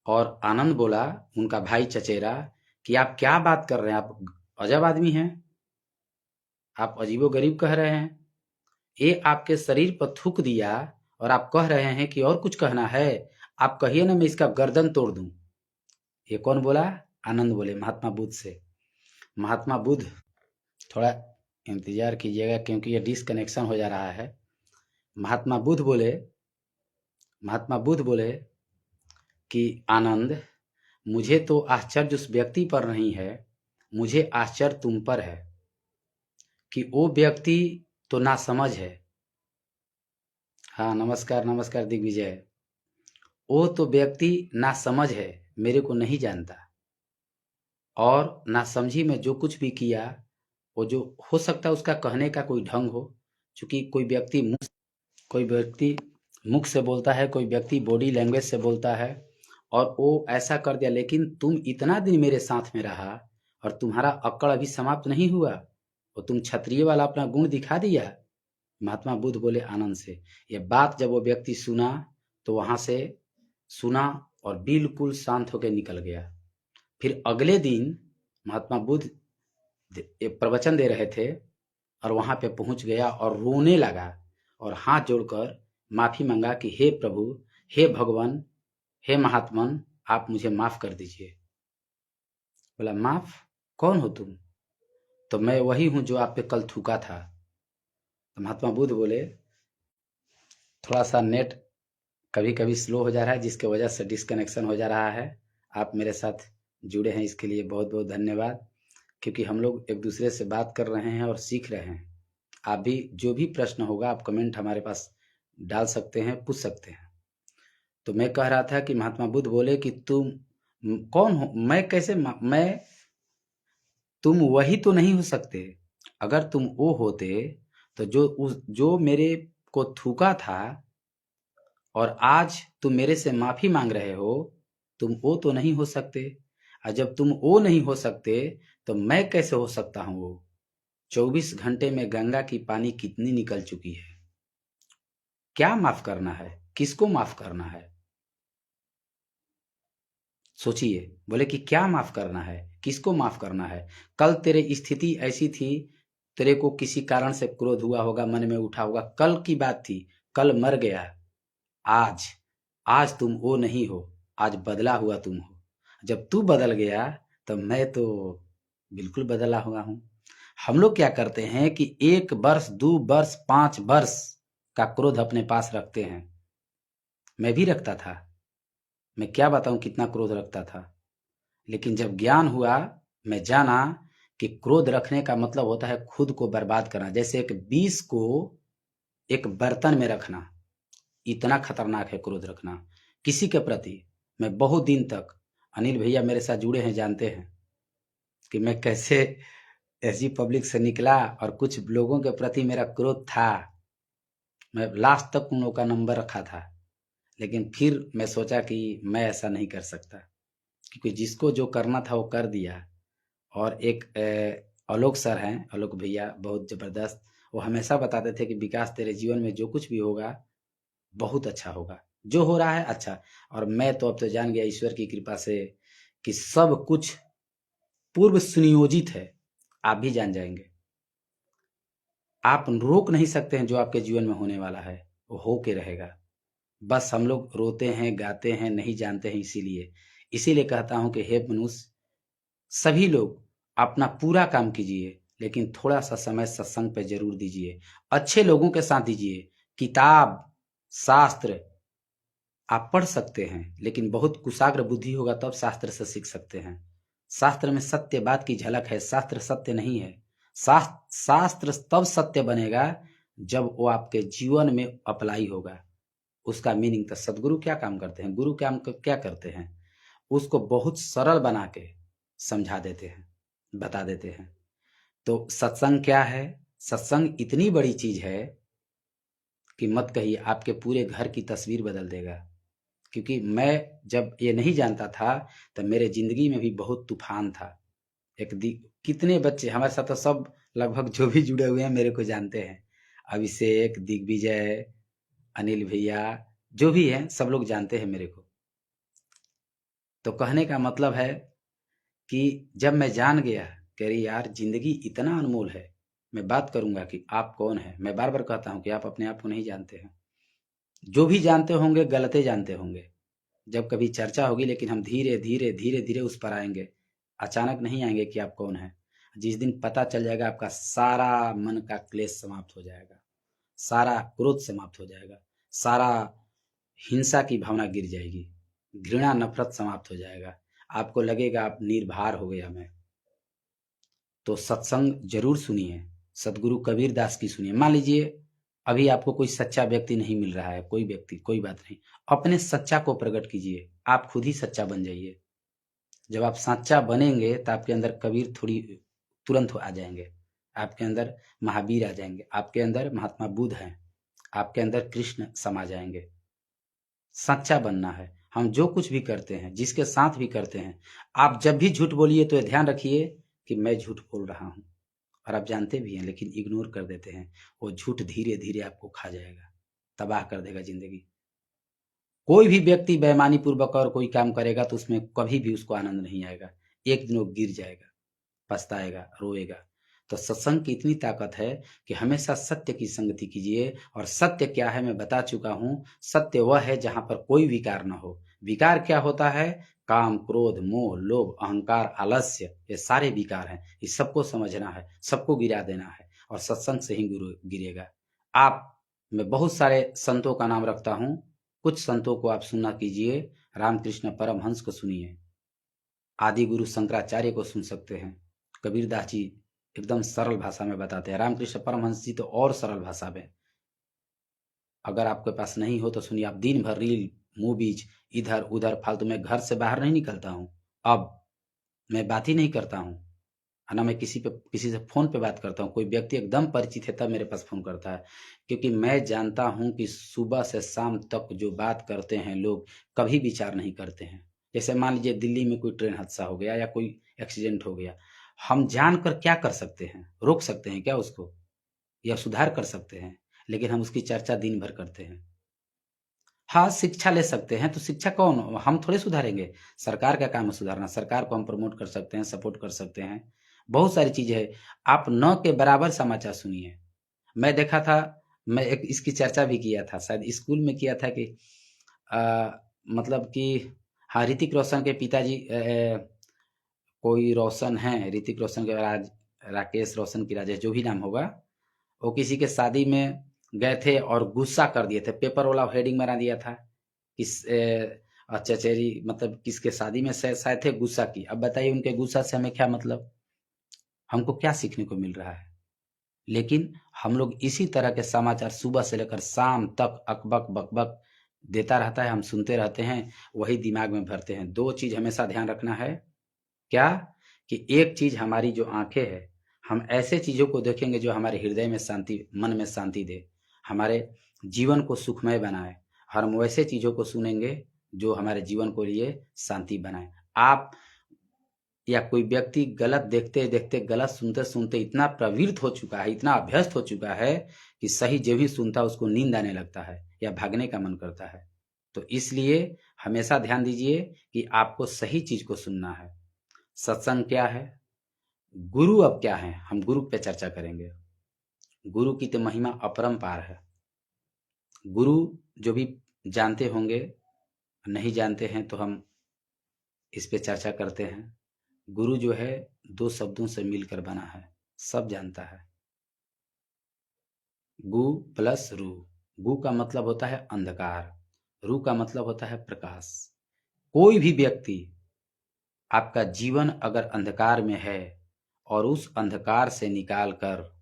A: और आनंद बोला, उनका भाई चचेरा, कि आप क्या बात कर रहे हैं, आप अजब आदमी हैं, आप अजीबोगरीब कह रहे हैं। ये आपके शरीर पर थूक दिया और आप कह रहे हैं कि और कुछ कहना है? आप कहिए ना, मैं इसका गर्दन तोड़ दूं। ये कौन बोला? आनंद बोले महात्मा बुद्ध से। महात्मा बुद्ध, थोड़ा इंतजार कीजिएगा क्योंकि ये डिसकनेक्शन हो जा रहा है। महात्मा बुद्ध बोले कि आनंद, मुझे तो आश्चर्य उस व्यक्ति पर नहीं है, मुझे आश्चर्य तुम पर है कि वो व्यक्ति तो नासमझ है। हाँ, नमस्कार नमस्कार दिग्विजय। वो तो व्यक्ति नासमझ है, मेरे को नहीं जानता, और नासमझी में जो कुछ भी किया, वो जो हो सकता है उसका कहने का कोई ढंग हो, क्योंकि कोई व्यक्ति मुख से बोलता है, कोई व्यक्ति बॉडी लैंग्वेज से बोलता है, और वो ऐसा कर दिया। लेकिन तुम इतना दिन मेरे साथ में रहा और तुम्हारा अक्कड़ अभी समाप्त नहीं हुआ, और तुम क्षत्रिय वाला अपना गुण दिखा दिया। महात्मा बुद्ध बोले आनंद से। ये बात जब वो व्यक्ति सुना तो वहां से सुना और बिल्कुल शांत होकर निकल गया। फिर अगले दिन महात्मा बुद्ध एक प्रवचन दे रहे थे और वहां पे पहुंच गया और रोने लगा और हाथ जोड़कर माफी मांगा कि हे प्रभु, हे भगवान, हे महात्मन, आप मुझे माफ कर दीजिए। बोला, माफ? कौन हो तुम? तो मैं वही हूं जो आप पे कल थूका था। तो महात्मा बुद्ध बोले, थोड़ा सा नेट कभी कभी स्लो हो जा रहा है, जिसके वजह से डिस्कनेक्शन हो जा रहा है। आप मेरे साथ जुड़े हैं, इसके लिए बहुत बहुत धन्यवाद, क्योंकि हम लोग एक दूसरे से बात कर रहे हैं और सीख रहे हैं। आप भी जो भी प्रश्न होगा आप कमेंट हमारे पास डाल सकते हैं, पूछ सकते हैं। तो मैं कह रहा था कि महात्मा बुद्ध बोले कि तुम कौन हो? मैं कैसे मैं तुम वही तो नहीं हो सकते। अगर तुम वो होते तो जो मेरे को थूका था और आज तुम मेरे से माफी मांग रहे हो, तुम वो तो नहीं हो सकते। और जब तुम वो नहीं हो सकते तो मैं कैसे हो सकता हूं वो? 24 घंटे में गंगा की पानी कितनी निकल चुकी है। क्या माफ करना है? किसको माफ करना है? सोचिए, बोले कि क्या माफ करना है, किसको माफ करना है। कल तेरे स्थिति ऐसी थी, तेरे को किसी कारण से क्रोध हुआ होगा, मन में उठा होगा, कल की बात थी, कल मर गया। आज आज तुम वो नहीं हो, आज बदला हुआ तुम हो। जब तू बदल गया तो मैं तो बिल्कुल बदला हुआ हूँ। हम लोग क्या करते हैं कि 1 वर्ष 2 वर्ष 5 वर्ष का क्रोध अपने पास रखते हैं। मैं भी रखता था, मैं क्या बताऊं कितना क्रोध रखता था। लेकिन जब ज्ञान हुआ, मैं जाना कि क्रोध रखने का मतलब होता है खुद को बर्बाद करना। जैसे एक विष को एक बर्तन में रखना, इतना खतरनाक है क्रोध रखना किसी के प्रति। मैं बहुत दिन तक, अनिल भैया मेरे साथ जुड़े हैं, जानते हैं कि मैं कैसे ऐसी पब्लिक से निकला और कुछ लोगों के प्रति मेरा क्रोध था। मैं लास्ट तक उन लोगों का नंबर रखा था, लेकिन फिर मैं सोचा कि मैं ऐसा नहीं कर सकता, क्योंकि जिसको जो करना था वो कर दिया। और एक आलोक सर हैं, आलोक भैया, बहुत ज़बरदस्त। वो हमेशा बताते थे कि विकास तेरे जीवन में जो कुछ भी होगा बहुत अच्छा होगा, जो हो रहा है अच्छा। और मैं तो अब तो जान गया ईश्वर की कृपा से कि सब कुछ पूर्व सुनियोजित है। आप भी जान जाएंगे, आप रोक नहीं सकते हैं जो आपके जीवन में होने वाला है, वो हो के रहेगा। बस हम लोग रोते हैं, गाते हैं, नहीं जानते हैं। इसीलिए इसीलिए कहता हूं कि हे मनुष्य, सभी लोग अपना पूरा काम कीजिए, लेकिन थोड़ा सा समय सत्संग पे जरूर दीजिए, अच्छे लोगों के साथ दीजिए। किताब शास्त्र आप पढ़ सकते हैं, लेकिन बहुत कुशाग्र बुद्धि होगा तब शास्त्र से सीख सकते हैं। शास्त्र में सत्य बात की झलक है, शास्त्र सत्य नहीं है। शास्त्र तब सत्य बनेगा जब वो आपके जीवन में अप्लाई होगा, उसका मीनिंग। तो सदगुरु क्या काम करते हैं, गुरु क्या करते हैं, उसको बहुत सरल बना के समझा देते हैं, बता देते हैं। तो सत्संग क्या है? सत्संग इतनी बड़ी चीज है कि मत कहिए, आपके पूरे घर की तस्वीर बदल देगा। क्योंकि मैं जब ये नहीं जानता था तो मेरे जिंदगी में भी बहुत तूफान था। कितने बच्चे हमारे साथ, तो सब लगभग जो भी जुड़े हुए हैं मेरे को जानते हैं। अभिषेक, दिग्विजय, अनिल भैया, जो भी हैं सब लोग जानते हैं मेरे को। तो कहने का मतलब है कि जब मैं जान गया कि अरे यार जिंदगी इतना अनमोल है, मैं बात करूंगा कि आप कौन है। मैं बार बार कहता हूं कि आप अपने आप को नहीं जानते हैं। जो भी जानते होंगे गलते जानते होंगे। जब कभी चर्चा होगी, लेकिन हम धीरे धीरे धीरे धीरे उस पर आएंगे, अचानक नहीं आएंगे कि आप कौन है। जिस दिन पता चल जाएगा, आपका सारा मन का क्लेश समाप्त हो जाएगा, सारा क्रोध समाप्त हो जाएगा, सारा हिंसा की भावना गिर जाएगी, घृणा नफरत समाप्त हो जाएगा, आपको लगेगा आप निर्भर हो गया मैं। तो सत्संग जरूर सुनिए, सदगुरु कबीर दास की सुनिए। मान लीजिए अभी आपको कोई सच्चा व्यक्ति नहीं मिल रहा है, कोई व्यक्ति, कोई बात नहीं, अपने सच्चा को प्रकट कीजिए, आप खुद ही सच्चा बन जाइए। जब आप सच्चा बनेंगे तो आपके अंदर कबीर थोड़ी तुरंत आ जाएंगे, आपके अंदर महावीर आ जाएंगे, आपके अंदर महात्मा बुद्ध हैं, आपके अंदर कृष्ण समा जाएंगे। सच्चा बनना है। हम जो कुछ भी करते हैं, जिसके साथ भी करते हैं, आप जब भी झूठ बोलिए तो ध्यान रखिए कि मैं झूठ बोल रहा हूं, और आप जानते भी हैं लेकिन इग्नोर कर देते हैं। वो झूठ धीरे धीरे आपको खा जाएगा, तबाह कर देगा जिंदगी। कोई भी व्यक्ति बेईमानी पूर्वक और कोई काम करेगा तो उसमें कभी भी उसको आनंद नहीं आएगा। एक दिन वो गिर जाएगा, पछताएगा, रोएगा। तो सत्संग की इतनी ताकत है कि हमेशा सत्य की संगति कीजिए। और सत्य क्या है मैं बता चुका हूं। सत्य वह है जहां पर कोई विकार न हो। विकार क्या होता है? काम, क्रोध, मोह, लोभ, अहंकार, आलस्य, ये सारे विकार हैं। इस सबको समझना है, सबको गिरा देना है, और सत्संग से ही गुरु गिरेगा। आप, मैं बहुत सारे संतों का नाम रखता हूं, कुछ संतों को आप सुनना कीजिए। रामकृष्ण परमहंस को सुनिए, आदि गुरु शंकराचार्य को सुन सकते हैं, कबीरदास जी एकदम सरल भाषा में बताते हैं, रामकृष्ण परमहंस जी तो और सरल भाषा में। अगर आपके पास नहीं हो तो सुनिए। आप दिन भर रील, मूवीज, इधर उधर फालतू में, घर से बाहर नहीं निकलता हूँ, अब मैं बात ही नहीं करता हूँ, ना मैं किसी से फोन पे बात करता हूँ। कोई व्यक्ति एकदम परिचित है तब मेरे पास फोन करता है, क्योंकि मैं जानता हूँ कि सुबह से शाम तक जो बात करते हैं लोग, कभी विचार नहीं करते हैं। जैसे मान लीजिए दिल्ली में कोई ट्रेन हादसा हो गया या कोई एक्सीडेंट हो गया, हम जानकर क्या कर सकते हैं? रोक सकते हैं क्या उसको, या सुधार कर सकते हैं? लेकिन हम उसकी चर्चा दिन भर करते हैं। हाँ, शिक्षा ले सकते हैं, तो शिक्षा कौन, हम थोड़े सुधारेंगे, सरकार का काम है सुधारना। सरकार को हम प्रमोट कर सकते हैं, सपोर्ट कर सकते हैं, बहुत सारी चीजें है। आप न के बराबर समाचार सुनिए। मैं देखा था, मैं एक इसकी चर्चा भी किया था, शायद स्कूल में किया था कि मतलब कि हाँ, ऋतिक रोशन के पिताजी कोई रोशन है, ऋतिक रोशन के राकेश रोशन की, राजेश, जो भी नाम होगा, वो किसी के शादी में गए थे और गुस्सा कर दिए थे, पेपर वाला हेडिंग बना दिया था, किस चचेरी मतलब किसके शादी में शायद थे, गुस्सा की। अब बताइए उनके गुस्सा से हमें क्या मतलब, हमको क्या सीखने को मिल रहा है। लेकिन हम लोग इसी तरह के समाचार सुबह से लेकर शाम तक अकबक बकबक देता रहता है, हम सुनते रहते हैं, वही दिमाग में भरते हैं। दो चीज हमेशा ध्यान रखना है, क्या कि एक चीज हमारी जो आंखें है, हम ऐसे चीजों को देखेंगे जो हमारे हृदय में शांति, मन में शांति दे, हमारे जीवन को सुखमय बनाए। हम वैसे चीजों को सुनेंगे जो हमारे जीवन को लिए शांति बनाए। आप या कोई व्यक्ति गलत देखते देखते, गलत सुनते सुनते इतना प्रवृत्त हो चुका है, इतना अभ्यस्त हो चुका है कि सही जब भी सुनता है उसको नींद आने लगता है या भागने का मन करता है। तो इसलिए हमेशा ध्यान दीजिए कि आपको सही चीज को सुनना है। सत्संग क्या है, गुरु अब क्या है, हम गुरु पे चर्चा करेंगे। गुरु की तो महिमा अपरंपार है। गुरु जो भी जानते होंगे, नहीं जानते हैं तो हम इस पे चर्चा करते हैं। गुरु जो है दो शब्दों से मिलकर बना है, सब जानता है। गु प्लस रू। गु का मतलब होता है अंधकार, रू का मतलब होता है प्रकाश। कोई भी व्यक्ति, आपका जीवन अगर अंधकार में है और उस अंधकार से निकाल कर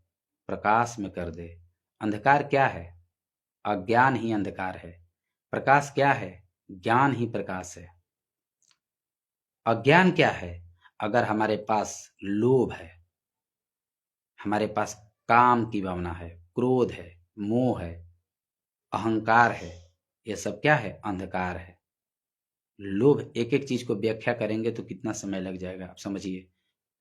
A: प्रकाश में कर दे। अंधकार क्या है, अज्ञान ही अंधकार है। प्रकाश क्या है, ज्ञान ही प्रकाश है। अज्ञान क्या है, अगर हमारे पास लोभ है, हमारे पास काम की भावना है, क्रोध है, मोह है, अहंकार है, ये सब क्या है, अंधकार है। लोभ, एक एक चीज को व्याख्या करेंगे तो कितना समय लग जाएगा, आप समझिए।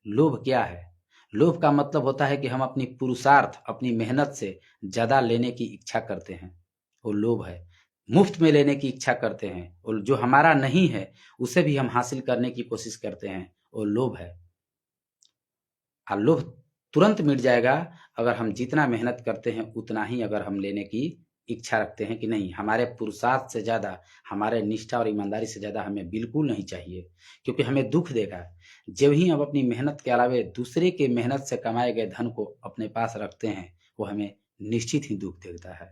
A: लोभ क्या है, लोभ का मतलब होता है कि हम अपनी पुरुषार्थ, अपनी मेहनत से ज्यादा लेने की इच्छा करते हैं, वो लोभ है। मुफ्त में लेने की इच्छा करते हैं, और जो हमारा नहीं है उसे भी हम हासिल करने की कोशिश करते हैं, वो लोभ है। और लोभ तुरंत मिट जाएगा अगर हम जितना मेहनत करते हैं उतना ही अगर हम लेने की इच्छा रखते हैं कि नहीं, हमारे पुरुषार्थ से ज्यादा, हमारे निष्ठा और ईमानदारी से ज्यादा हमें बिल्कुल नहीं चाहिए, क्योंकि हमें दुख देगा। जब ही हम अपनी मेहनत के अलावे दूसरे के मेहनत से कमाए गए धन को अपने पास रखते हैं, वो हमें निश्चित ही दुख देता है।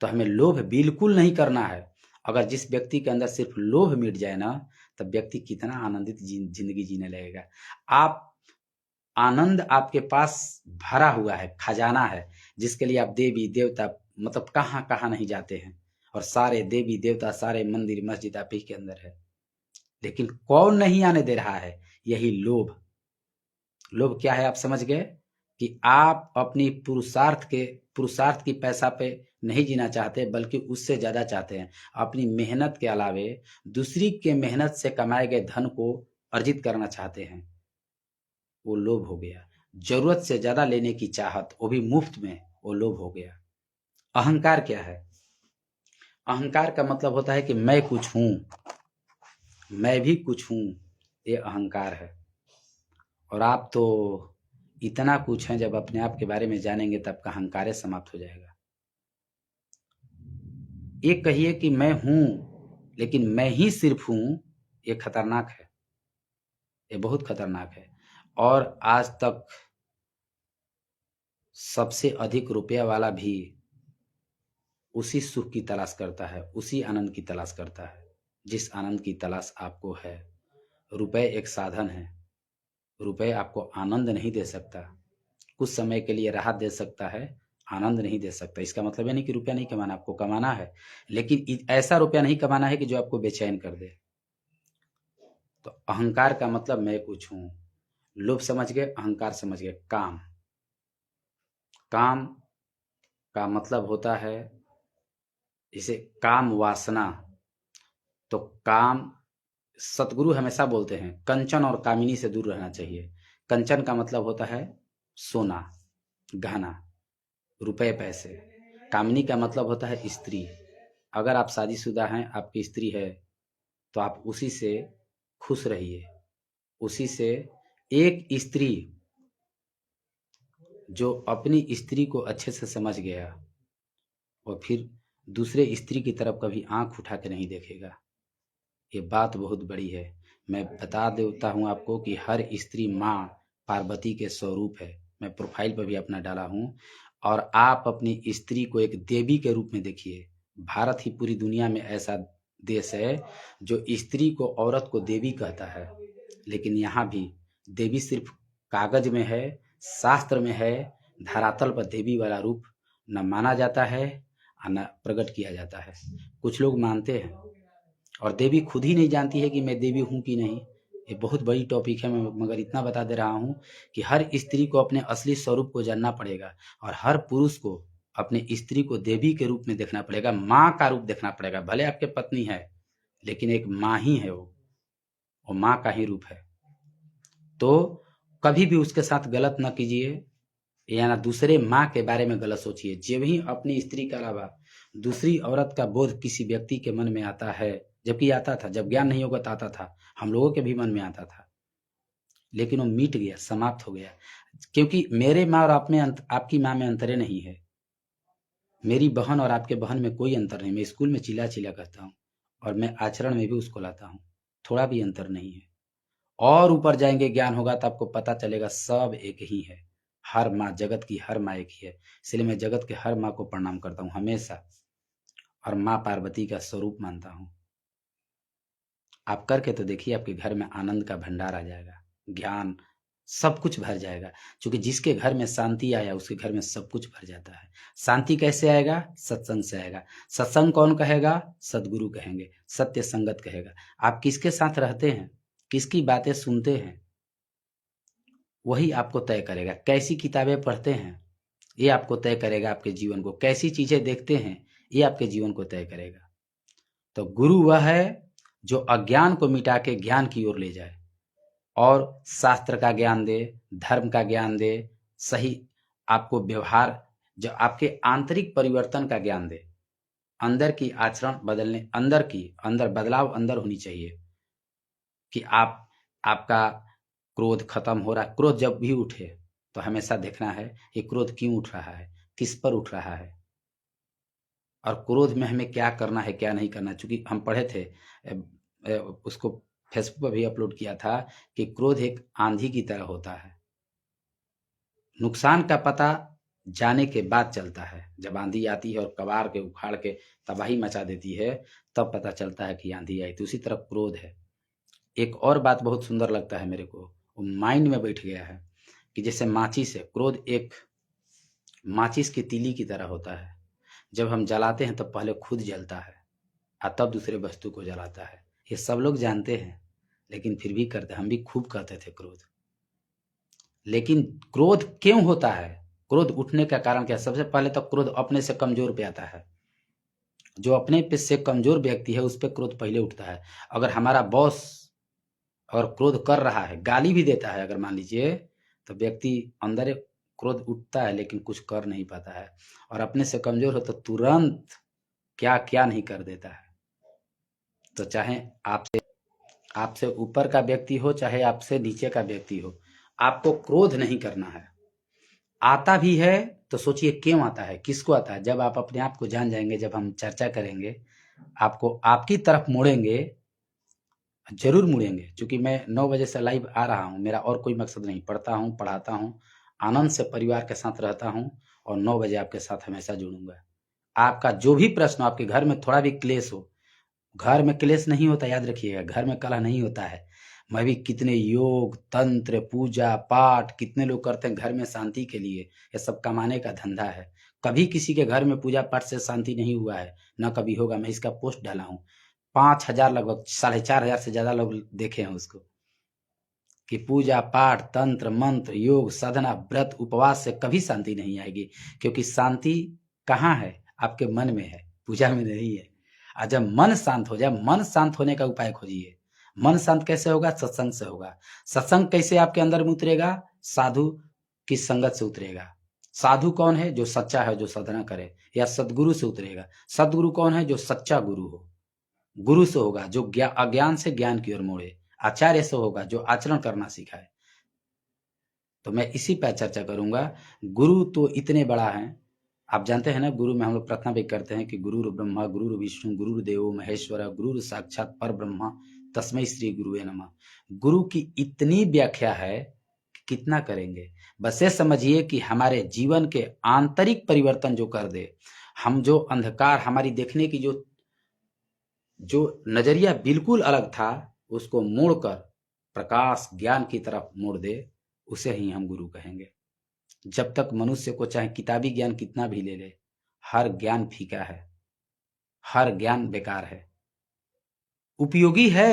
A: तो हमें लोभ बिल्कुल नहीं करना है। अगर जिस व्यक्ति के अंदर सिर्फ लोभ मिट जाए ना, तब व्यक्ति कितना आनंदित जिंदगी जीने लगेगा। आप आनंद आपके पास भरा हुआ है, खजाना है, जिसके लिए आप देवी देवता मतलब कहाँ कहाँ नहीं जाते हैं, और सारे देवी देवता, सारे मंदिर मस्जिद आप ही के अंदर है। लेकिन कौन नहीं आने दे रहा है, यही लोभ। लोभ क्या है, आप समझ गए कि आप अपनी पुरुषार्थ की पैसा पे नहीं जीना चाहते, बल्कि उससे ज्यादा चाहते हैं। अपनी मेहनत के अलावे दूसरी के मेहनत से कमाए गए धन को अर्जित करना चाहते हैं, वो लोभ हो गया। जरूरत से ज्यादा लेने की चाहत, वो भी मुफ्त में, वो लोभ हो गया। अहंकार क्या है, अहंकार का मतलब होता है कि मैं कुछ हूं, मैं भी कुछ हूं, ये अहंकार है। और आप तो इतना कुछ हैं, जब अपने आप के बारे में जानेंगे तब का अहंकार समाप्त हो जाएगा। ये कहिए कि मैं हूं लेकिन मैं ही सिर्फ हूं, ये खतरनाक है, ये बहुत खतरनाक है। और आज तक सबसे अधिक रुपया वाला भी उसी सुख की तलाश करता है, उसी आनंद की तलाश करता है जिस आनंद की तलाश आपको है। रुपए एक साधन है, रुपए आपको आनंद नहीं दे सकता, कुछ समय के लिए राहत दे सकता है, आनंद नहीं दे सकता। इसका मतलब ये नहीं कि रुपया नहीं कमाना, आपको कमाना है, लेकिन ऐसा रुपया नहीं कमाना है कि जो आपको बेचैन कर दे। तो अहंकार का मतलब मैं कुछ हूं, लोभ समझ गए, अहंकार समझ गए। काम, काम का मतलब होता है जैसे काम वासना। तो काम, सतगुरु हमेशा बोलते हैं कंचन और कामिनी से दूर रहना चाहिए। कंचन का मतलब होता है सोना, गहना, रुपए पैसे। कामिनी का मतलब होता है स्त्री। अगर आप शादीशुदा हैं, आपकी स्त्री है, तो आप उसी से खुश रहिए। उसी से एक स्त्री जो अपनी स्त्री को अच्छे से समझ गया, और फिर दूसरे स्त्री की तरफ कभी आंख उठा के नहीं देखेगा। ये बात बहुत बड़ी है। मैं बता देता हूँ आपको कि हर स्त्री माँ पार्वती के स्वरूप है। मैं प्रोफाइल पर भी अपना डाला हूँ। और आप अपनी स्त्री को एक देवी के रूप में देखिए। भारत ही पूरी दुनिया में ऐसा देश है जो स्त्री को, औरत को देवी कहता है। लेकिन यहाँ भी देवी सिर्फ कागज में है, शास्त्र में है। धरातल पर देवी वाला रूप न माना जाता है और न प्रकट किया जाता है। कुछ लोग मानते हैं और देवी खुद ही नहीं जानती है कि मैं देवी हूँ कि नहीं। ये बहुत बड़ी टॉपिक है। मैं मगर इतना बता दे रहा हूँ कि हर स्त्री को अपने असली स्वरूप को जानना पड़ेगा, और हर पुरुष को अपनी स्त्री को देवी के रूप में देखना पड़ेगा, माँ का रूप देखना पड़ेगा। भले आपके पत्नी है, लेकिन एक माँ ही है, वो माँ का ही रूप है। तो कभी भी उसके साथ गलत न कीजिए, या ना दूसरे माँ के बारे में गलत सोचिए। जब ही अपनी स्त्री के अलावा दूसरी औरत का बोध किसी व्यक्ति के मन में आता है, जबकि आता था, जब ज्ञान नहीं होगा तो आता था, हम लोगों के भी मन में आता था, लेकिन वो मिट गया, समाप्त हो गया। क्योंकि मेरे माँ और आप में आपकी माँ में अंतरे नहीं है। मेरी बहन और आपके बहन में कोई अंतर नहीं। मैं स्कूल में चिल्ला चिल्ला कहता हूँ, और मैं आचरण में भी उसको लाता हूँ। थोड़ा भी अंतर नहीं है। और ऊपर जाएंगे, ज्ञान होगा तो आपको पता चलेगा सब एक ही है। हर माँ, जगत की हर माँ एक ही है। इसलिए मैं जगत के हर माँ को प्रणाम करता हूँ हमेशा, और माँ पार्वती का स्वरूप मानता हूँ। आप करके तो देखिए, आपके घर में आनंद का भंडार आ जाएगा, ज्ञान सब कुछ भर जाएगा। क्योंकि जिसके घर में शांति आया, उसके घर में सब कुछ भर जाता है। शांति कैसे आएगा? सत्संग से आएगा। सत्संग कौन कहेगा? सदगुरु कहेंगे, सत्य संगत कहेगा। आप किसके साथ रहते हैं, किसकी बातें सुनते हैं, वही आपको तय करेगा। कैसी किताबें पढ़ते हैं, ये आपको तय करेगा आपके जीवन को। कैसी चीजें देखते हैं, ये आपके जीवन को तय करेगा। तो गुरु वह है जो अज्ञान को मिटा के ज्ञान की ओर ले जाए, और शास्त्र का ज्ञान दे, धर्म का ज्ञान दे, सही आपको व्यवहार, जो आपके आंतरिक परिवर्तन का ज्ञान दे। अंदर की आचरण बदलने, अंदर बदलाव अंदर होनी चाहिए कि आपका क्रोध खत्म हो रहा है। क्रोध जब भी उठे तो हमेशा देखना है ये क्रोध क्यों उठ रहा है, किस पर उठ रहा है, और क्रोध में हमें क्या करना है, क्या नहीं करना। चूंकि हम पढ़े थे, उसको फेसबुक पर भी अपलोड किया था कि क्रोध एक आंधी की तरह होता है। नुकसान का पता जाने के बाद चलता है। जब आंधी आती है और कबाड़ के उखाड़ के तबाही मचा देती है, तब पता चलता है कि आंधी आई। तो उसी तरह क्रोध है। एक और बात बहुत सुंदर लगता है मेरे को, वो माइंड में बैठ गया है कि जैसे माचिस है, क्रोध एक माचिस की तीली की तरह होता है। जब हम जलाते हैं तो पहले खुद जलता है और तब दूसरे वस्तु को जलाता है। ये सब लोग जानते हैं, लेकिन फिर भी करते। हम भी खूब कहते थे क्रोध। लेकिन क्रोध क्यों होता है, क्रोध उठने का कारण क्या है? सबसे पहले तो क्रोध अपने से कमजोर पे आता है। जो अपने पे से कमजोर व्यक्ति है, उस पर क्रोध पहले उठता है। अगर हमारा बॉस अगर क्रोध कर रहा है, गाली भी देता है अगर मान लीजिए, तो व्यक्ति अंदर एक क्रोध उठता है, लेकिन कुछ कर नहीं पाता है। और अपने से कमजोर हो तो तुरंत क्या क्या नहीं कर देता है। तो चाहे आपसे ऊपर का व्यक्ति हो, चाहे आपसे नीचे का व्यक्ति हो, आपको क्रोध नहीं करना है। आता भी है तो सोचिए क्यों आता है, किसको आता है। जब आप अपने आप को जान जाएंगे, जब हम चर्चा करेंगे, आपको आपकी तरफ मुड़ेंगे, जरूर मुड़ेंगे। क्योंकि मैं 9 बजे से लाइव आ रहा हूँ, मेरा और कोई मकसद नहीं। पढ़ता हूँ, पढ़ाता हूँ, आनंद से परिवार के साथ रहता हूँ, और 9 बजे आपके साथ हमेशा जुड़ूंगा। आपका जो भी प्रश्न, आपके घर में थोड़ा भी क्लेश हो, घर में क्लेश नहीं होता, याद रखिएगा, घर में कलह नहीं होता है। मैं भी कितने योग, तंत्र, पूजा पाठ कितने लोग करते हैं घर में शांति के लिए। ये सब कमाने का धंधा है। कभी किसी के घर में पूजा पाठ से शांति नहीं हुआ है, ना कभी होगा। मैं इसका पोस्ट डाला हूँ, 5,000 लगभग 4,500 से ज्यादा लोग देखे हैं उसको, कि पूजा पाठ, तंत्र मंत्र, योग, साधना, व्रत, उपवास से कभी शांति नहीं आएगी। क्योंकि शांति कहाँ है? आपके मन में है, पूजा में नहीं है। और जब मन शांत हो जाए, मन शांत होने का उपाय खोजिए। मन शांत कैसे होगा? सत्संग से होगा। सत्संग कैसे आपके अंदर में उतरेगा? साधु की संगत से उतरेगा। साधु कौन है? जो सच्चा है, जो साधना करे या सदगुरु से उतरेगा। सदगुरु कौन है? जो सच्चा गुरु हो। गुरु से होगा जो अज्ञान से ज्ञान की ओर मोड़े। आचार्य से होगा जो आचरण करना सिखाए। तो मैं इसी पर चर्चा करूंगा। गुरु तो इतने बड़ा है, आप जानते हैं ना, गुरु में हम लोग प्रार्थना भी करते हैं कि गुरु ब्रह्मा गुरु विष्णु गुरु देवो महेश्वर गुरु साक्षात पर ब्रह्मा तस्मै श्री गुरुवे नमः। गुरु की इतनी व्याख्या है कि कितना करेंगे। बस ये समझिए कि हमारे जीवन के आंतरिक परिवर्तन जो कर दे, हम जो अंधकार, हमारी देखने की जो नजरिया बिल्कुल अलग था, उसको मोड़कर प्रकाश ज्ञान की तरफ मोड़ दे, उसे ही हम गुरु कहेंगे। जब तक मनुष्य को चाहे किताबी ज्ञान कितना भी ले ले, हर ज्ञान फीका है, हर ज्ञान बेकार है। उपयोगी है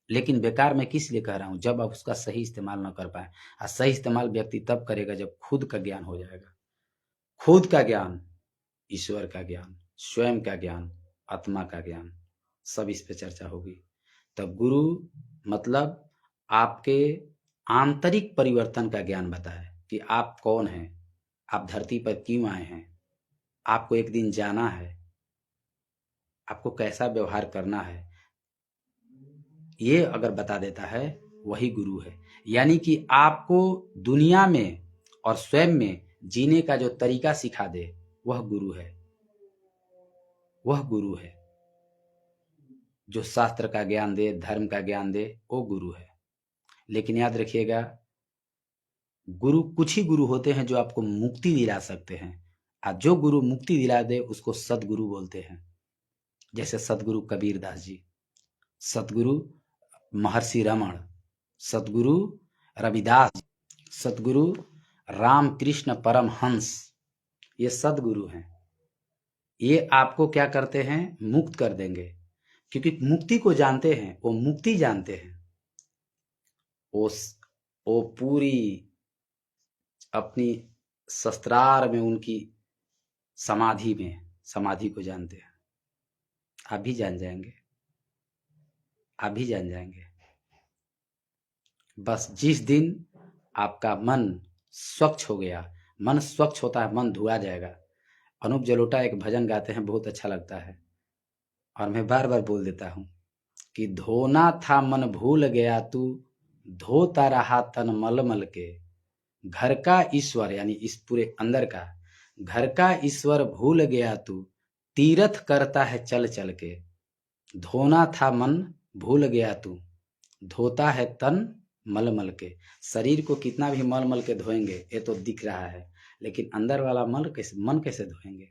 A: लेकिन बेकार मैं किस लिए कह रहा हूं? जब आप उसका सही इस्तेमाल न कर पाए। और सही इस्तेमाल व्यक्ति तब करेगा जब खुद का ज्ञान हो जाएगा। खुद का ज्ञान, ईश्वर का ज्ञान, स्वयं का ज्ञान, आत्मा का ज्ञान, सब इस पे चर्चा होगी। तब गुरु मतलब आपके आंतरिक परिवर्तन का ज्ञान बताए कि आप कौन हैं, आप धरती पर क्यों आए हैं, आपको एक दिन जाना है, आपको कैसा व्यवहार करना है, ये अगर बता देता है वही गुरु है। यानी कि आपको दुनिया में और स्वयं में जीने का जो तरीका सिखा दे, वह गुरु है। वह गुरु है जो शास्त्र का ज्ञान दे, धर्म का ज्ञान दे, वो गुरु है। लेकिन याद रखिएगा, गुरु कुछ ही गुरु होते हैं जो आपको मुक्ति दिला सकते हैं। और जो गुरु मुक्ति दिला दे उसको सदगुरु बोलते हैं। जैसे सदगुरु कबीर दास जी, सदगुरु महर्षि रमण, सदगुरु रविदास, सदगुरु रामकृष्ण परमहंस, ये सदगुरु हैं। ये आपको क्या करते हैं? मुक्त कर देंगे, क्योंकि मुक्ति को जानते हैं, वो मुक्ति जानते हैं। वो पूरी अपनी शस्त्रार में, उनकी समाधि को जानते हैं। आप भी जान जाएंगे, आप भी जान जाएंगे। बस जिस दिन आपका मन स्वच्छ हो गया, मन स्वच्छ होता है, मन धुआ जाएगा। अनूप जलोटा एक भजन गाते हैं, बहुत अच्छा लगता है, और मैं बार बार बोल देता हूं कि धोना था मन भूल गया तू, धोता रहा तन मल मल के, घर का ईश्वर, यानी इस पूरे अंदर का, घर का ईश्वर भूल गया तू, तीर्थ करता है चल चल के। धोना था मन भूल गया तू, धोता है तन मल मल के। शरीर को कितना भी मल मल के धोएंगे ये तो दिख रहा है, लेकिन अंदर वाला मन कैसे धोएंगे?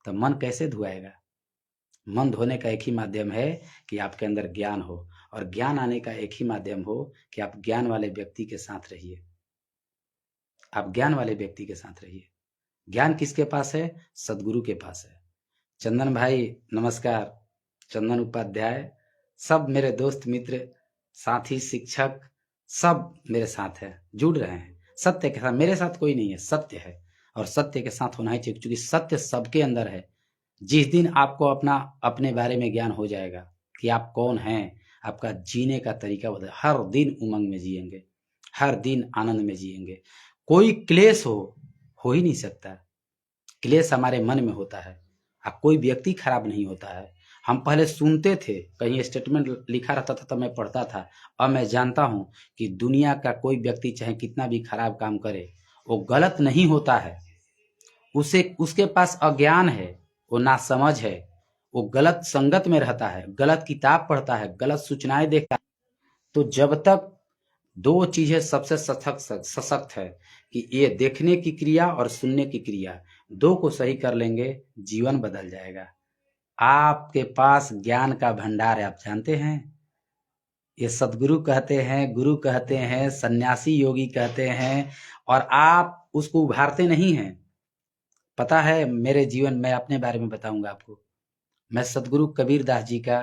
A: तो मन कैसे धुआएगा? मन धोने का एक ही माध्यम है कि आपके अंदर ज्ञान हो, और ज्ञान आने का एक ही माध्यम हो कि आप ज्ञान वाले व्यक्ति के साथ रहिए। आप ज्ञान वाले व्यक्ति के साथ रहिए। ज्ञान किसके पास है? सदगुरु के पास है। चंदन भाई नमस्कार, चंदन उपाध्याय, सब मेरे दोस्त मित्र साथी शिक्षक सब मेरे साथ है, जुड़ रहे हैं सत्य के साथ। मेरे साथ कोई नहीं है, सत्य है, और सत्य के साथ होना ही चाहिए, क्योंकि सत्य सबके अंदर है। जिस दिन आपको अपने बारे में ज्ञान हो जाएगा कि आप कौन हैं, आपका जीने का तरीका बदल, हर दिन उमंग में जिएंगे, हर दिन आनंद में जिएंगे। कोई क्लेश हो ही नहीं सकता। क्लेश हमारे मन में होता है, कोई व्यक्ति खराब नहीं होता है। हम पहले सुनते थे, कहीं स्टेटमेंट लिखा रहता था तो मैं पढ़ता था। अब मैं जानता हूं कि दुनिया का कोई व्यक्ति चाहे कितना भी खराब काम करे, वो गलत नहीं होता है। उसके पास अज्ञान है, वो नासमझ है, वो गलत संगत में रहता है, गलत किताब पढ़ता है, गलत सूचनाएं देखता है। तो जब तक दो चीजें सबसे सशक्त है कि ये देखने की क्रिया और सुनने की क्रिया, दो को सही कर लेंगे, जीवन बदल जाएगा। आपके पास ज्ञान का भंडार है, आप जानते हैं। ये सदगुरु कहते हैं, गुरु कहते हैं, सन्यासी योगी कहते हैं, और आप उसको उभारते नहीं हैं। पता है, मेरे जीवन में अपने बारे में बताऊंगा आपको। मैं सदगुरु कबीर दास जी का,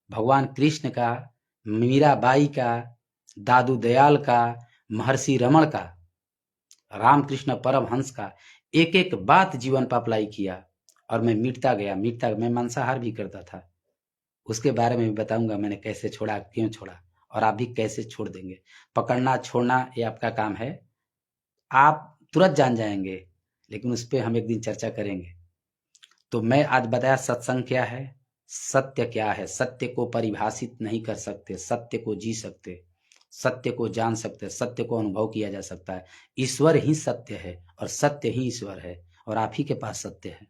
A: भगवान कृष्ण का, मीराबाई का, दादू दयाल का, महर्षि रमण का, रामकृष्ण परमहंस का एक एक बात जीवन पर अप्लाई किया, और मैं मिटता गया। मैं मांसाहार भी करता था, उसके बारे में भी बताऊंगा मैंने कैसे छोड़ा, क्यों छोड़ा, और आप भी कैसे छोड़ देंगे। पकड़ना छोड़ना ये आपका काम है, आप तुरंत जान जाएंगे, लेकिन उस पर हम एक दिन चर्चा करेंगे। तो मैं आज बताया सत्संग क्या है, सत्य क्या है। सत्य को परिभाषित नहीं कर सकते, सत्य को जी सकते, सत्य को जान सकते, सत्य को अनुभव किया जा सकता है। ईश्वर ही सत्य है और सत्य ही ईश्वर है, और आप ही के पास सत्य है।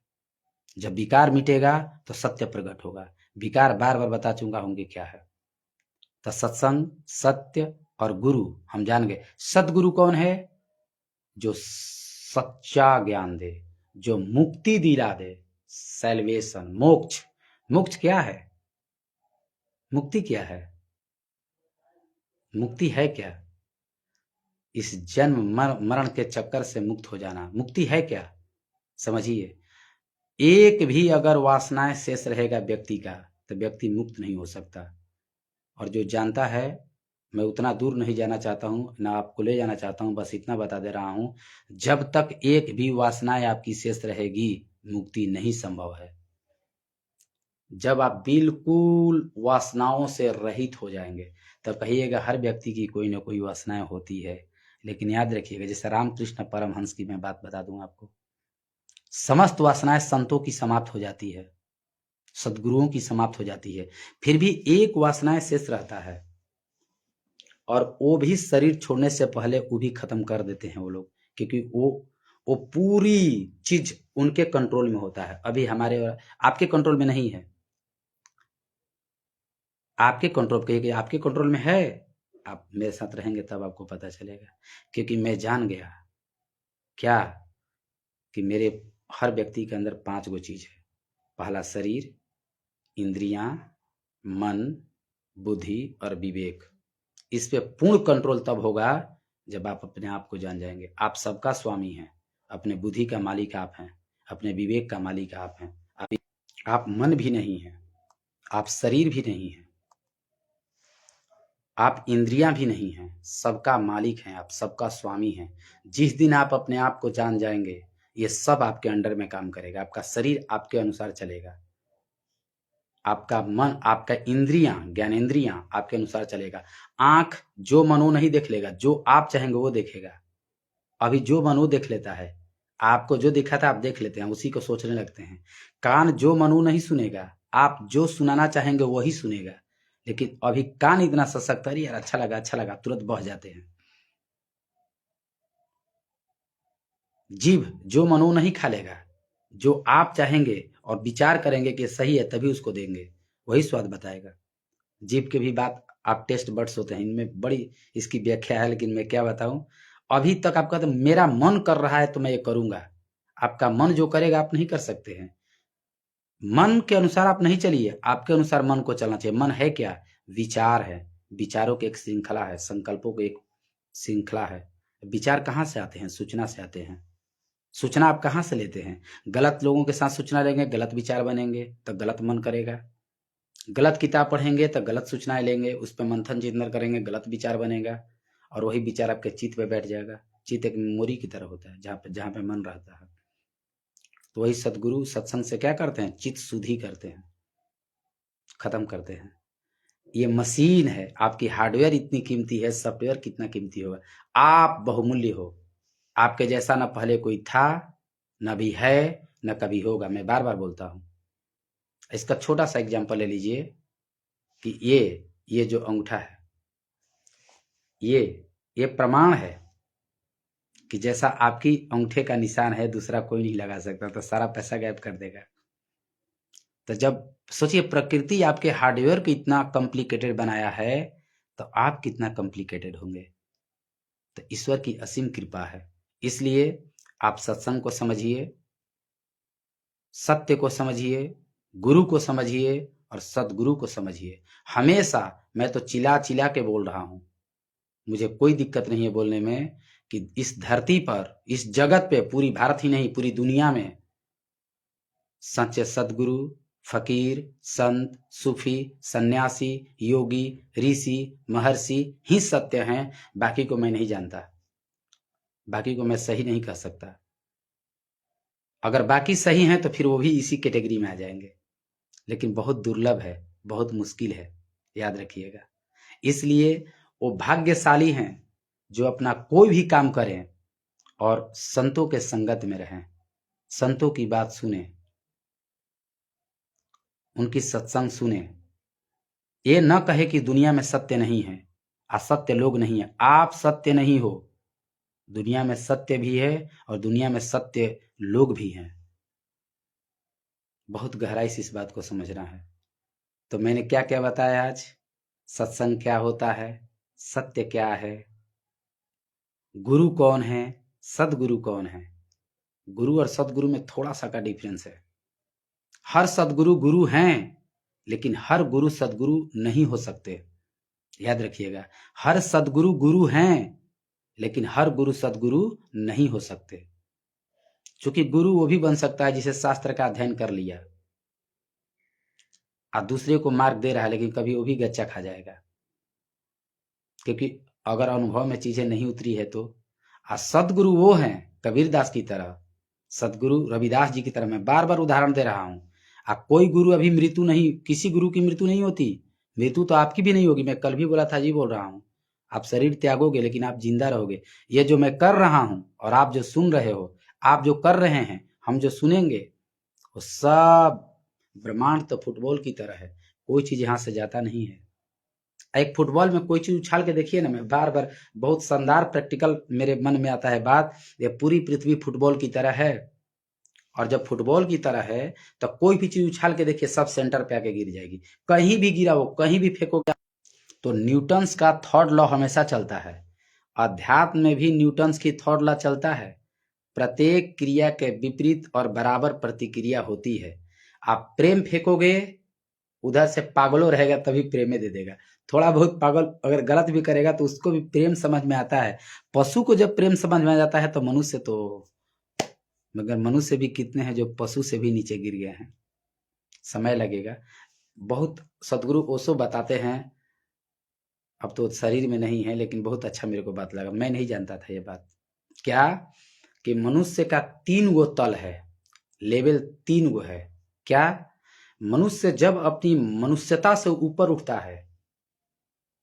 A: जब विकार मिटेगा तो सत्य प्रकट होगा। विकार बार बार बता चुका होंगे क्या है। तो सत्संग, सत्य और गुरु हम जान गए। सदगुरु कौन है? जो सच्चा ज्ञान दे, जो मुक्ति दिला दे, सैल्वेशन, मोक्ष। मोक्ष क्या है? मुक्ति क्या है? मुक्ति है क्या? इस जन्म मरण के चक्कर से मुक्त हो जाना मुक्ति है क्या? समझिए, एक भी अगर वासनाएं शेष रहेगा व्यक्ति का तो व्यक्ति मुक्त नहीं हो सकता। और जो जानता है, मैं उतना दूर नहीं जाना चाहता हूँ, ना आपको ले जाना चाहता हूँ, बस इतना बता दे रहा हूँ, जब तक एक भी वासनाएं आपकी शेष रहेगी मुक्ति नहीं संभव है। जब आप बिल्कुल वासनाओं से रहित हो जाएंगे तब कहिएगा हर व्यक्ति की कोई ना कोई वासनाएं होती है। लेकिन याद रखिएगा, जैसे रामकृष्ण परमहंस की मैं बात बता दूं आपको, समस्त वासनाएं संतों की समाप्त हो जाती है, सदगुरुओं की समाप्त हो जाती है, फिर भी एक वासनाएं शेष रहता है, और वो भी शरीर छोड़ने से पहले वो भी खत्म कर देते हैं वो लोग, क्योंकि वो पूरी चीज उनके कंट्रोल में होता है। अभी हमारे आपके कंट्रोल में नहीं है, आपके कंट्रोल के, आपके कंट्रोल में है। आप मेरे साथ रहेंगे तब आपको पता चलेगा, क्योंकि मैं जान गया क्या कि मेरे हर व्यक्ति के अंदर 5 गो चीज है। पहला शरीर, इंद्रियां, मन, बुद्धि और विवेक। इस पे पूर्ण कंट्रोल तब होगा जब आप अपने आप को जान जाएंगे। आप सबका स्वामी हैं, अपने बुद्धि का मालिक आप हैं, अपने विवेक का मालिक आप हैं। आप मन भी नहीं हैं, आप शरीर भी नहीं हैं, आप इंद्रियां भी नहीं हैं, सबका मालिक हैं, आप सबका स्वामी हैं। जिस दिन आप अपने आप को जान जाएंगे, ये सब आपके अंडर में काम करेगा। आपका शरीर आपके अनुसार चलेगा, आपका मन, आपका इंद्रियां, ज्ञानेंद्रियां आपके अनुसार चलेगा। आंख जो मनो नहीं देख लेगा, जो आप चाहेंगे वो देखेगा। अभी जो मनो देख लेता है, आपको जो दिखा था आप देख लेते हैं, उसी को सोचने लगते हैं। कान जो मनो नहीं सुनेगा, आप जो सुनाना चाहेंगे वही सुनेगा। लेकिन अभी कान इतना सशक्त है, यार अच्छा लगा तुरंत बह जाते हैं। जीभ जो मनो नहीं खा लेगा, जो आप चाहेंगे और विचार करेंगे कि सही है तभी उसको देंगे, वही स्वाद बताएगा। जीभ के भी बात, आप टेस्ट बड्स होते हैं, इनमें बड़ी इसकी व्याख्या है, लेकिन मैं क्या बताऊं। अभी तक आप कहते मेरा मन कर रहा है तो मैं ये करूंगा। आपका मन जो करेगा आप नहीं कर सकते हैं। मन के अनुसार आप नहीं चलिए, आपके अनुसार मन को चलना चाहिए। मन है क्या? विचार है, विचारों की एक श्रृंखला है, संकल्पों की एक श्रृंखला है। विचार कहाँ से आते हैं? सूचना से आते हैं। सूचना आप कहाँ से लेते हैं? गलत लोगों के साथ सूचना लेंगे, गलत विचार बनेंगे, तो गलत मन करेगा। गलत किताब पढ़ेंगे तो गलत सूचनाएं लेंगे, उस पर मंथन चिंतन करेंगे, गलत विचार बनेगा, और वही विचार आपके चित्त पे बैठ जाएगा। चित्त एक मेमोरी की तरह होता है, जहाँ पे मन रहता है। तो वही सदगुरु सत्संग से क्या करते हैं? चित्त शुद्धि करते हैं, खत्म करते हैं। ये मशीन है, आपकी हार्डवेयर इतनी कीमती है, सॉफ्टवेयर कितना कीमती होगा। आप बहुमूल्य हो, आपके जैसा ना पहले कोई था, न भी है, न कभी होगा। मैं बार बार बोलता हूं। इसका छोटा सा एग्जांपल ले लीजिए कि ये जो अंगूठा है, ये प्रमाण है कि जैसा आपकी अंगूठे का निशान है दूसरा कोई नहीं लगा सकता, तो सारा पैसा गायब कर देगा। तो जब सोचिए, प्रकृति आपके हार्डवेयर को इतना कॉम्प्लिकेटेड बनाया है, तो आप कितना कॉम्प्लिकेटेड होंगे। तो ईश्वर की असीम कृपा है। इसलिए आप सत्संग को समझिए, सत्य को समझिए, गुरु को समझिए और सदगुरु को समझिए। हमेशा मैं तो चिल्ला चिल्ला के बोल रहा हूं, मुझे कोई दिक्कत नहीं है बोलने में कि इस धरती पर, इस जगत पे, पूरी भारत ही नहीं पूरी दुनिया में सच्चे सदगुरु, फकीर, संत, सूफी, सन्यासी, योगी, ऋषि, महर्षि ही सत्य हैं। बाकी को मैं नहीं जानता, बाकी को मैं सही नहीं कह सकता। अगर बाकी सही हैं तो फिर वो भी इसी कैटेगरी में आ जाएंगे, लेकिन बहुत दुर्लभ है, बहुत मुश्किल है, याद रखिएगा। इसलिए वो भाग्यशाली हैं जो अपना कोई भी काम करें और संतों के संगत में रहें। संतों की बात सुने, उनकी सत्संग सुने। ये न कहे कि दुनिया में सत्य नहीं है, असत्य लोग नहीं है। आप सत्य नहीं हो, दुनिया में सत्य भी है और दुनिया में सत्य लोग भी हैं। बहुत गहराई से इस बात को समझना है। तो मैंने क्या क्या बताया आज? सत्संग क्या होता है, सत्य क्या है, गुरु कौन है, सदगुरु कौन है। गुरु और सदगुरु में थोड़ा सा का डिफरेंस है। हर सदगुरु गुरु हैं, लेकिन हर गुरु सदगुरु नहीं हो सकते। याद रखिएगा, हर सदगुरु गुरु हैं, लेकिन हर गुरु सदगुरु नहीं हो सकते। क्योंकि गुरु वो भी बन सकता है जिसे शास्त्र का अध्ययन कर लिया और दूसरे को मार्ग दे रहा है, लेकिन कभी वो भी गच्चा खा जाएगा, क्योंकि अगर अनुभव में चीजें नहीं उतरी है तो। सदगुरु वो हैं कबीरदास की तरह, सदगुरु रविदास जी की तरह। मैं बार बार उदाहरण दे रहा हूं। कोई गुरु अभी मृत्यु नहीं, किसी गुरु की मृत्यु नहीं होती। मृत्यु तो आपकी भी नहीं होगी। मैं कल भी बोला था जी, बोल रहा हूं, आप शरीर त्यागोगे लेकिन आप जिंदा रहोगे। ये जो मैं कर रहा हूं और आप जो सुन रहे हो, आप जो कर रहे हैं, हम जो सुनेंगे, वो सब ब्रह्मांड तो फुटबॉल की तरह है, कोई चीज यहां से जाता नहीं है। एक फुटबॉल में कोई चीज उछाल के देखिए ना, मैं बार बार बहुत शानदार प्रैक्टिकल मेरे मन में आता है बात, ये पूरी पृथ्वी फुटबॉल की तरह है। और जब फुटबॉल की तरह है तो कोई भी चीज उछाल के देखिए, सब सेंटर पे आके गिर जाएगी। कहीं भी गिरा वो, कहीं भी फेंकोगे। तो न्यूटन्स का थर्ड लॉ हमेशा चलता है। अध्यात्म में भी न्यूटन्स की थर्ड लॉ चलता है। प्रत्येक क्रिया के विपरीत और बराबर प्रतिक्रिया होती है। आप प्रेम फेंकोगे, उधर से पागलों रहेगा तभी प्रेम दे देगा। थोड़ा बहुत पागल अगर गलत भी करेगा तो उसको भी प्रेम समझ में आता है। पशु को जब प्रेम समझ में आ जाता है तो मनुष्य तो, मगर मनुष्य भी कितने हैं जो पशु से भी नीचे गिर गए हैं। समय लगेगा। बहुत सदगुरु ओशो बताते हैं, अब तो शरीर में नहीं है, लेकिन बहुत अच्छा मेरे को बात लगा। मैं नहीं जानता था ये बात। क्या कि मनुष्य का 3 गो तल है, लेवल 3 गो है। क्या? मनुष्य जब अपनी मनुष्यता से ऊपर उठता है,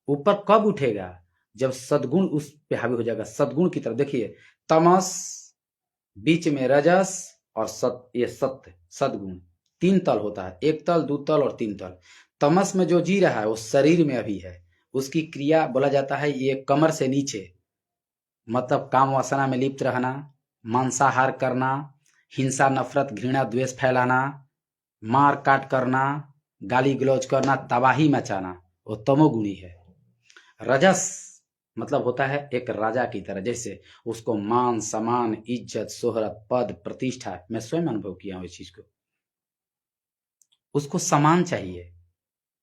A: ऊपर कब उठेगा? जब सद्गुण उस पे हावी हो जाएगा। सद्गुण की तरफ देखिए, तमस, बीच में रजस और ये सत्य, सद्गुण। 3 तल होता है, 1 तल, 2 तल और 3 तल। तमस में जो जी रहा है वो शरीर में अभी है, उसकी क्रिया बोला जाता है ये कमर से नीचे, मतलब काम वासना में लिप्त रहना, मांसाहार करना, हिंसा, नफरत, घृणा, द्वेष फैलाना, मार काट करना, गाली गलौज करना, तबाही मचाना, वो तमोगुणी है। रजस मतलब होता है एक राजा की तरह, जैसे उसको मान सम्मान, इज्जत, शोहरत, पद, प्रतिष्ठा। मैं स्वयं अनुभव किया हूं इस चीज को। उसको सम्मान चाहिए,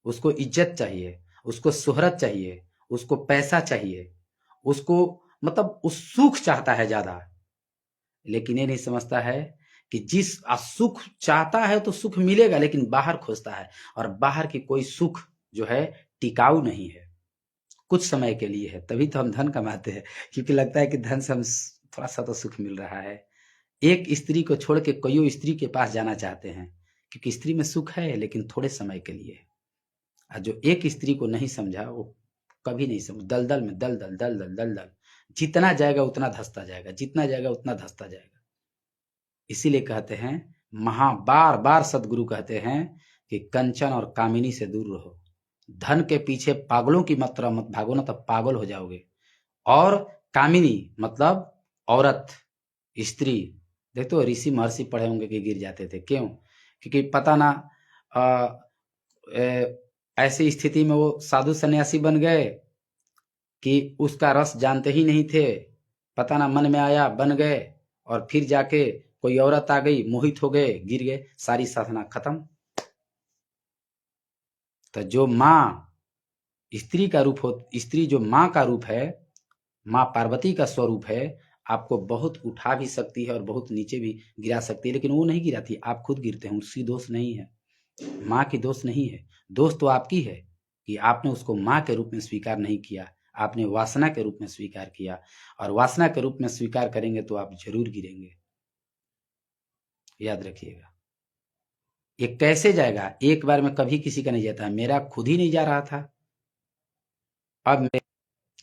A: उसको इज्जत चाहिए, उसको शोहरत चाहिए, उसको पैसा चाहिए, उसको मतलब उस सुख चाहता है ज्यादा। लेकिन ये नहीं समझता है कि जिस सुख चाहता है तो सुख मिलेगा, लेकिन बाहर खोजता है, और बाहर की कोई सुख जो है टिकाऊ नहीं है, कुछ समय के लिए है। तभी तो हम धन कमाते हैं, क्योंकि लगता है कि धन से हम थोड़ा सा तो सुख मिल रहा है। एक स्त्री को छोड़ के कईयों स्त्री के पास जाना चाहते हैं, क्योंकि स्त्री में सुख है लेकिन थोड़े समय के लिए। और जो एक स्त्री को नहीं समझा वो कभी नहीं समझ, दलदल में दल दल दल दल दल दल, जितना जाएगा उतना धंसता जाएगा, जितना जाएगा उतना धंसता जाएगा। इसीलिए कहते हैं, बार बार सदगुरु कहते हैं कि कंचन और कामिनी से दूर रहो, धन के पीछे पागलों की मात्रा मत भागो ना, तब पागल हो जाओगे। और कामिनी मतलब औरत, स्त्री। देखते हो ऋषि महर्षि पढ़े होंगे कि गिर जाते थे, क्यों? क्योंकि पता ना ऐसी स्थिति में वो साधु सन्यासी बन गए कि उसका रस जानते ही नहीं थे। पता ना मन में आया, बन गए, और फिर जाके कोई औरत आ गई, मोहित हो गए, गिर गए, सारी साधना खत्म। तो जो माँ स्त्री का रूप हो, स्त्री जो माँ का रूप है, माँ पार्वती का स्वरूप है, आपको बहुत उठा भी सकती है और बहुत नीचे भी गिरा सकती है, लेकिन वो नहीं गिराती, आप खुद गिरते हैं। उसकी दोष नहीं है, माँ की दोष नहीं है। दोष तो आपकी है कि आपने उसको माँ के रूप में स्वीकार नहीं किया, आपने वासना के रूप में स्वीकार किया, और वासना के रूप में स्वीकार करेंगे तो आप जरूर गिरेंगे। याद रखिएगा। ये कैसे जाएगा? एक बार में कभी किसी का नहीं जाता, मेरा खुद ही नहीं जा रहा था। अब मैं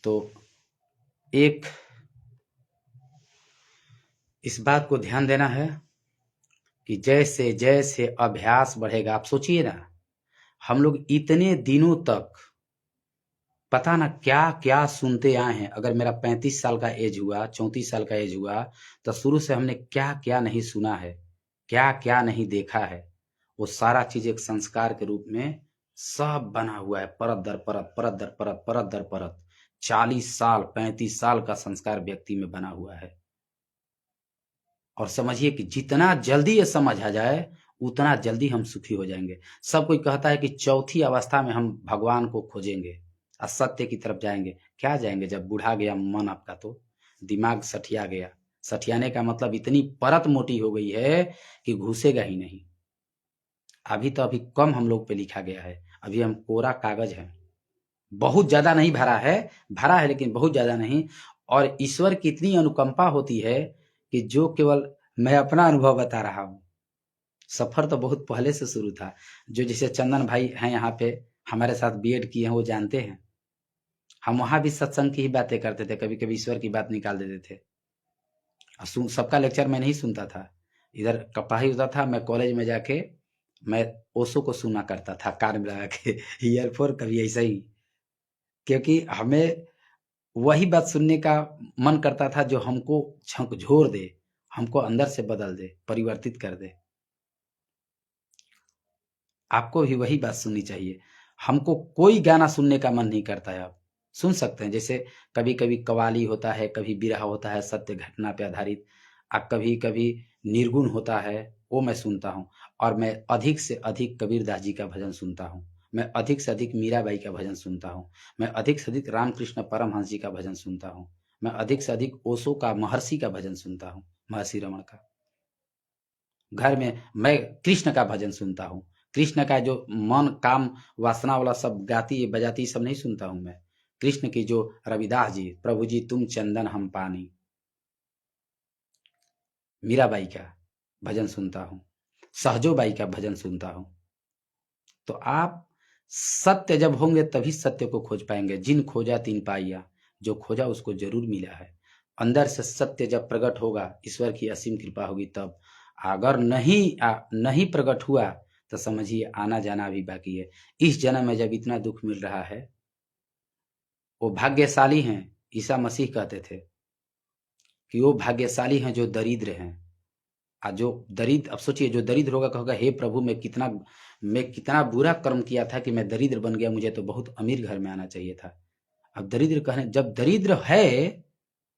A: तो एक इस बात को ध्यान देना है कि जैसे जैसे अभ्यास बढ़ेगा, आप सोचिए ना, हम लोग इतने दिनों तक पता ना क्या क्या सुनते आए हैं। अगर मेरा 35 साल का एज हुआ, 34 साल का एज हुआ, तो शुरू से हमने क्या क्या नहीं सुना है, क्या क्या नहीं देखा है। वो सारा चीज एक संस्कार के रूप में सब बना हुआ है, परत दर परत, परत दर परत, परत दर परत। 40 साल 35 साल का संस्कार व्यक्ति में बना हुआ है। और समझिए कि जितना जल्दी ये समझ आ जाए, उतना जल्दी हम सुखी हो जाएंगे। सब कोई कहता है कि चौथी अवस्था में हम भगवान को खोजेंगे, असत्य की तरफ जाएंगे। क्या जाएंगे, जब बूढ़ा गया मन आपका, तो दिमाग सठिया गया। सठियाने का मतलब इतनी परत मोटी हो गई है कि घुसेगा ही नहीं। अभी कम हम लोग पे लिखा गया है, अभी हम कोरा कागज है। बहुत ज्यादा नहीं भरा है, भरा है लेकिन बहुत ज्यादा नहीं। और ईश्वर की इतनी अनुकंपा होती है कि जो केवल मैं अपना अनुभव बता रहा हूँ, सफर तो बहुत पहले से शुरू था। जो जैसे चंदन भाई हैं यहाँ पे, हमारे साथ बीएड किए हैं, वो जानते हैं। हम वहां भी सत्संग की ही बातें करते थे, कभी कभी ईश्वर की बात निकाल देते थे। सबका लेक्चर मैं नहीं सुनता था, इधर कपाही होता था, मैं कॉलेज में जाके मैं ओशो को सुना करता था कान में लगा के ईयरफोन, कभी ऐसा ही। क्योंकि हमें वही बात सुनने का मन करता था जो हमको झकझोर दे, हमको अंदर से बदल दे, परिवर्तित कर दे। आपको भी वही बात सुननी चाहिए। हमको कोई गाना सुनने का मन नहीं करता है। आप सुन सकते हैं, जैसे कभी कभी कवाली होता है, कभी बिरहा होता है सत्य घटना पे आधारित, और कभी कभी निर्गुण होता है, वो मैं सुनता हूँ। और मैं अधिक से अधिक कबीरदास जी का भजन सुनता हूँ, मैं अधिक से अधिक मीराबाई का भजन सुनता हूँ, मैं अधिक से अधिक रामकृष्ण परमहंस जी का भजन सुनता हूँ, मैं अधिक से अधिक ओशो का, महर्षि का भजन सुनता हूँ, महर्षि रमण का। घर में मैं कृष्ण का भजन सुनता हूँ। कृष्ण का जो मन काम वासना वाला सब गाती बजाती सब नहीं सुनता हूँ मैं। कृष्ण की जो रविदास जी, प्रभु जी तुम चंदन हम पानी, मीराबाई का भजन सुनता हूँ, सहजोबाई का भजन सुनता हूँ। तो आप सत्य जब होंगे तभी सत्य को खोज पाएंगे। जिन खोजा तीन पाइया, जो खोजा उसको जरूर मिला है। अंदर से सत्य जब प्रकट होगा, ईश्वर की असीम कृपा होगी तब। अगर नहीं प्रकट हुआ तो समझिए आना जाना भी बाकी है। इस जन्म में जब इतना दुख मिल रहा है, वो भाग्यशाली हैं। ईसा मसीह कहते थे कि वो भाग्यशाली हैं जो दरिद्र हैं। जो दरिद्र, अब सोचिए, जो दरिद्र होगा कहोगा हे प्रभु मैं कितना बुरा कर्म किया था कि मैं दरिद्र बन गया, मुझे तो बहुत अमीर घर में आना चाहिए था। अब दरिद्र कहने, जब दरिद्र है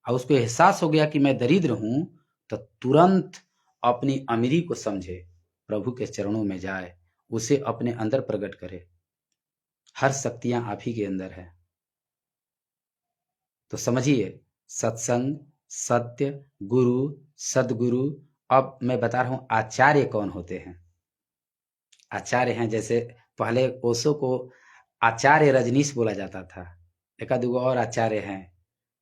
A: और उसको एहसास हो गया कि मैं दरिद्र हूं, तो तुरंत अपनी अमीरी को समझे, प्रभु के चरणों में जाए, उसे अपने अंदर प्रकट करे। हर शक्तियां आप ही के अंदर है। तो समझिए, सत्संग, सत्य, गुरु, सदगुरु। अब मैं बता रहा हूं आचार्य कौन होते हैं। आचार्य हैं, जैसे पहले ओशो को आचार्य रजनीश बोला जाता था, एक दो और आचार्य हैं।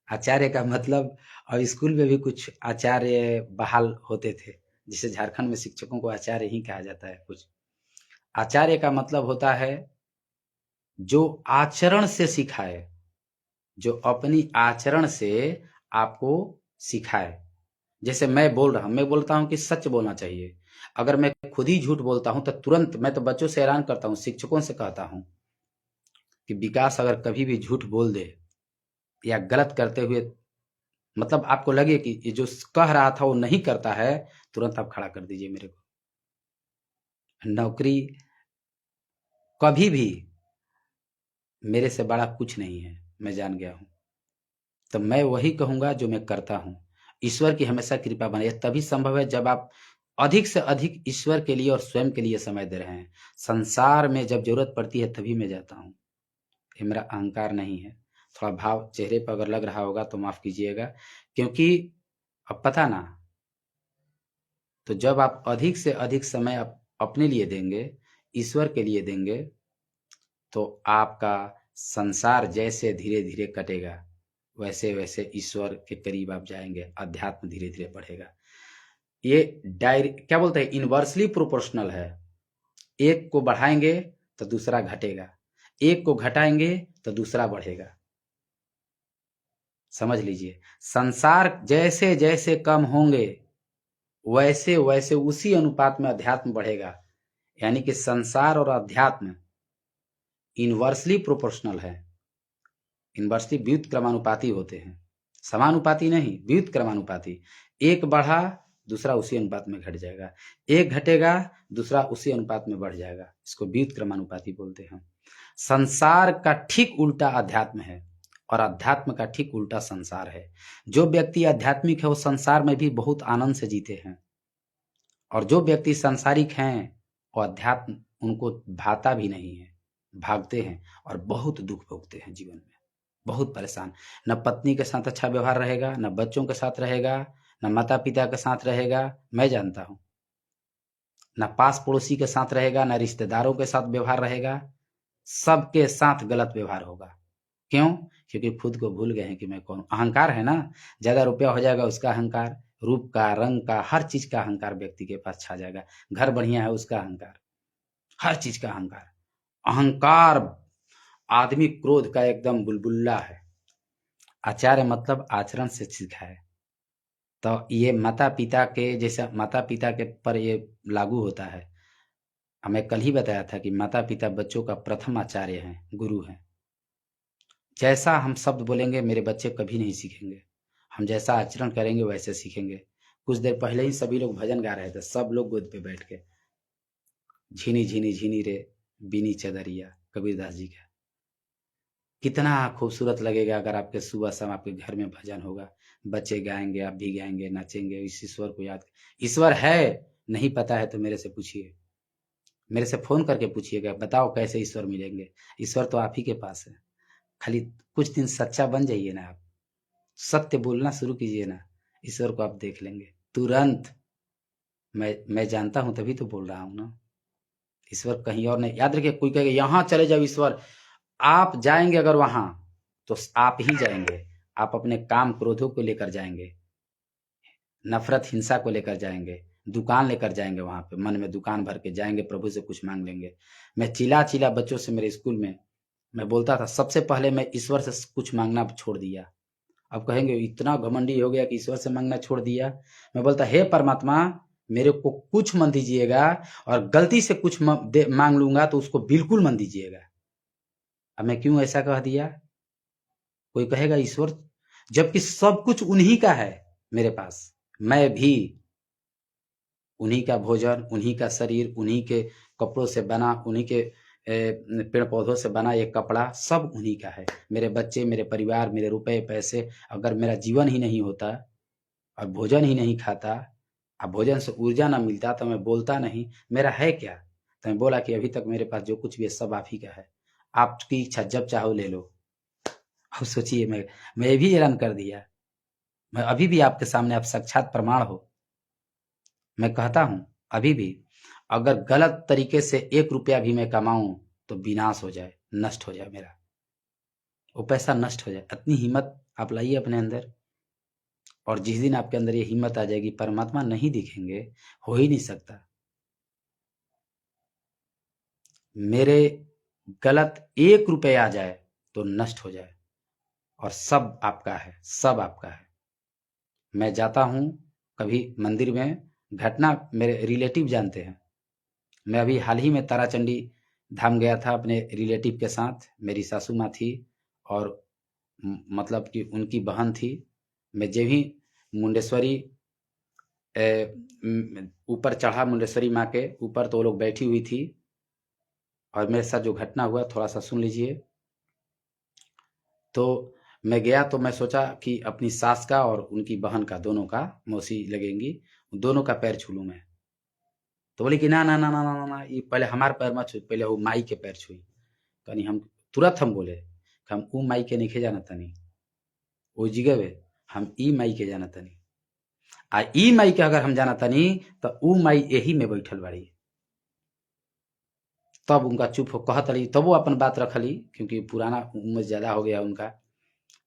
A: आचार्य का मतलब, और स्कूल में भी कुछ आचार्य बहाल होते थे, जिसे झारखंड में शिक्षकों को आचार्य ही कहा जाता है कुछ। आचार्य का मतलब होता है जो आचरण से सिखाए, जो अपनी आचरण से आपको सिखाए। जैसे मैं बोलता हूं कि सच बोलना चाहिए। अगर मैं खुद ही झूठ बोलता हूं तो तुरंत, मैं तो बच्चों से हैरान करता हूं, शिक्षकों से कहता हूं कि विकास अगर कभी भी झूठ बोल दे या गलत करते हुए, मतलब आपको लगे कि ये जो कह रहा था वो नहीं करता है, तुरंत आप खड़ा कर दीजिए मेरे को। नौकरी कभी भी मेरे से बड़ा कुछ नहीं है, मैं जान गया हूं। तो मैं वही कहूंगा जो मैं करता हूं। ईश्वर की हमेशा कृपा बने, तभी संभव है जब आप अधिक से अधिक ईश्वर के लिए और स्वयं के लिए समय दे रहे हैं। संसार में जब जरूरत पड़ती है तभी मैं जाता हूं। ये मेरा अहंकार नहीं है। थोड़ा भाव चेहरे पर अगर लग रहा होगा तो माफ कीजिएगा, क्योंकि अब पता ना, तो जब आप अधिक से अधिक समय अपने लिए देंगे, ईश्वर के लिए देंगे, तो आपका संसार जैसे धीरे धीरे कटेगा, वैसे वैसे ईश्वर के करीब आप जाएंगे, अध्यात्म धीरे धीरे बढ़ेगा। ये क्या बोलते हैं, इनवर्सली प्रोपोर्शनल है। एक को बढ़ाएंगे तो दूसरा घटेगा, एक को घटाएंगे तो दूसरा बढ़ेगा। समझ लीजिए, संसार जैसे जैसे कम होंगे वैसे वैसे उसी अनुपात में अध्यात्म बढ़ेगा। यानी कि संसार और अध्यात्म इनवर्सली प्रोपोर्शनल है, इनवर्सली व्युत्क्रमानुपाती होते हैं, समानुपाती नहीं, व्युत्क्रमानुपाती। एक बढ़ा दूसरा उसी अनुपात में घट जाएगा, एक घटेगा दूसरा उसी अनुपात में बढ़ जाएगा, इसको व्युत्क्रमानुपाती बोलते हैं। संसार का ठीक उल्टा अध्यात्म है और अध्यात्म का ठीक उल्टा संसार है। जो व्यक्ति आध्यात्मिक है वो संसार में भी बहुत आनंद से जीते हैं, और जो व्यक्ति सांसारिक हैं वो अध्यात्म उनको भाता भी नहीं है, भागते हैं और बहुत दुख भोगते हैं जीवन में, बहुत परेशान। न पत्नी के साथ अच्छा व्यवहार रहेगा, न बच्चों के साथ रहेगा, न माता पिता के साथ रहेगा, मैं जानता हूँ। न पास पड़ोसी के साथ रहेगा, न रिश्तेदारों के साथ व्यवहार रहेगा, सबके साथ गलत व्यवहार होगा। क्यों? क्योंकि खुद को भूल गए हैं कि मैं कौन। अहंकार है ना, ज्यादा रुपया हो जाएगा उसका अहंकार, रूप का, रंग का, हर चीज का अहंकार व्यक्ति के पास छा जाएगा। घर बढ़िया है उसका अहंकार, हर चीज का अहंकार। अहंकार आदमी क्रोध का एकदम बुलबुल्ला है। आचार्य मतलब आचरण से सीखा है। तो ये माता पिता के जैसा, माता पिता के पर ये लागू होता है। हमें कल ही बताया था कि माता पिता बच्चों का प्रथम आचार्य हैं, गुरु हैं। जैसा हम शब्द बोलेंगे मेरे बच्चे कभी नहीं सीखेंगे, हम जैसा आचरण करेंगे वैसे सीखेंगे। कुछ देर पहले ही सभी लोग भजन गा रहे थे, सब लोग गोद पे बैठ के, झीनी झीनी झीनी रे बीनी चदरिया, कबीरदास जी का। कितना खूबसूरत लगेगा अगर आपके सुबह शाम आपके घर में भजन होगा, बच्चे गाएंगे, आप भी गाएंगे, नाचेंगे, इस ईश्वर को याद। ईश्वर है नहीं पता है तो मेरे से पूछिए, मेरे से फोन करके पूछिएगा, बताओ कैसे ईश्वर मिलेंगे। ईश्वर तो आप ही के पास है, खाली कुछ दिन सच्चा बन जाइए ना, आप सत्य बोलना शुरू कीजिए ना, ईश्वर को आप देख लेंगे तुरंत। मैं जानता हूं तभी तो बोल रहा हूं ना, ईश्वर कहीं और नहीं। याद रखिए, कोई कहेगा यहां चले जाओ ईश्वर, आप जाएंगे अगर वहां तो आप ही जाएंगे, आप अपने काम क्रोधों को लेकर जाएंगे, नफरत हिंसा को लेकर जाएंगे, दुकान लेकर जाएंगे, वहां पे मन में दुकान भर के जाएंगे, प्रभु से कुछ मांग लेंगे। मैं चिल्ला चिल्ला बच्चों से, मेरे स्कूल में मैं बोलता था, सबसे पहले मैं ईश्वर से कुछ मांगना छोड़ दिया। अब कहेंगे इतना घमंडी हो गया कि ईश्वर से मांगना छोड़ दिया। मैं बोलता, हे परमात्मा मेरे को कुछ मत दीजिएगा, और गलती से कुछ मांग लूंगा तो उसको बिल्कुल मत दीजिएगा। अब मैं क्यों ऐसा कह दिया? कोई कहेगा ईश्वर, जबकि सब कुछ उन्हीं का है मेरे पास, मैं भी उन्हीं का भोजन, उन्हीं का शरीर, उन्हीं के कपड़ों से बना, उन्हीं के पेड़ पौधों से बना ये कपड़ा सब उन्हीं का है। मेरे बच्चे, मेरे परिवार, मेरे रुपए पैसे, अगर मेरा जीवन ही नहीं होता और भोजन ही नहीं खाता, अब भोजन से ऊर्जा ना मिलता तो मैं बोलता नहीं मेरा है क्या। तो मैं बोला कि अभी तक मेरे पास जो कुछ भी है सब आप ही का है, आपकी इच्छा जब चाहो ले लो। अब सोचिए, मैं भी ऐलान कर दिया, मैं अभी भी आपके सामने, आप साक्षात प्रमाण हो। मैं कहता हूं अभी भी, अगर गलत तरीके से 1 रुपया भी मैं कमाऊं तो विनाश हो जाए, नष्ट हो जाए, मेरा वो पैसा नष्ट हो जाए। इतनी हिम्मत आप लाइए अपने अंदर, और जिस दिन आपके अंदर ये हिम्मत आ जाएगी, परमात्मा नहीं दिखेंगे, हो ही नहीं सकता। मेरे गलत 1 रुपया आ जाए तो नष्ट हो जाए, और सब आपका है, सब आपका है। मैं जाता हूं कभी मंदिर में, घटना मेरे रिलेटिव जानते हैं। मैं अभी हाल ही में ताराचंडी धाम गया था अपने रिलेटिव के साथ, मेरी सासू माँ थी और मतलब कि उनकी बहन थी। मैं जब ही मुंडेश्वरी ऊपर चढ़ा, मुंडेश्वरी माँ के ऊपर, तो वो लोग बैठी हुई थी, और मेरे साथ जो घटना हुआ थोड़ा सा सुन लीजिए। तो मैं गया तो मैं सोचा कि अपनी सास का और उनकी बहन का, दोनों का, मौसी लगेंगी, दोनों का पैर छू लूं मैं। तो बोली कि ना ना ना ना ना ना ना, ये पहले हमारे पैर मत छू, पहले वो माई के पैर छुई। कनी हम तुरंत हम बोले कि हम ऊ माई के नहीं जाना तनी, ओ जिगवे हम ई माई के जाना तनी, आ ई माई के अगर हम जाना तनी तो ऊ माई यही में बैठल बाड़ी। तब उनका चुप हो, कहत रही, तब वो अपन बात रखली, क्योंकि पुराना उम्र ज्यादा हो गया उनका।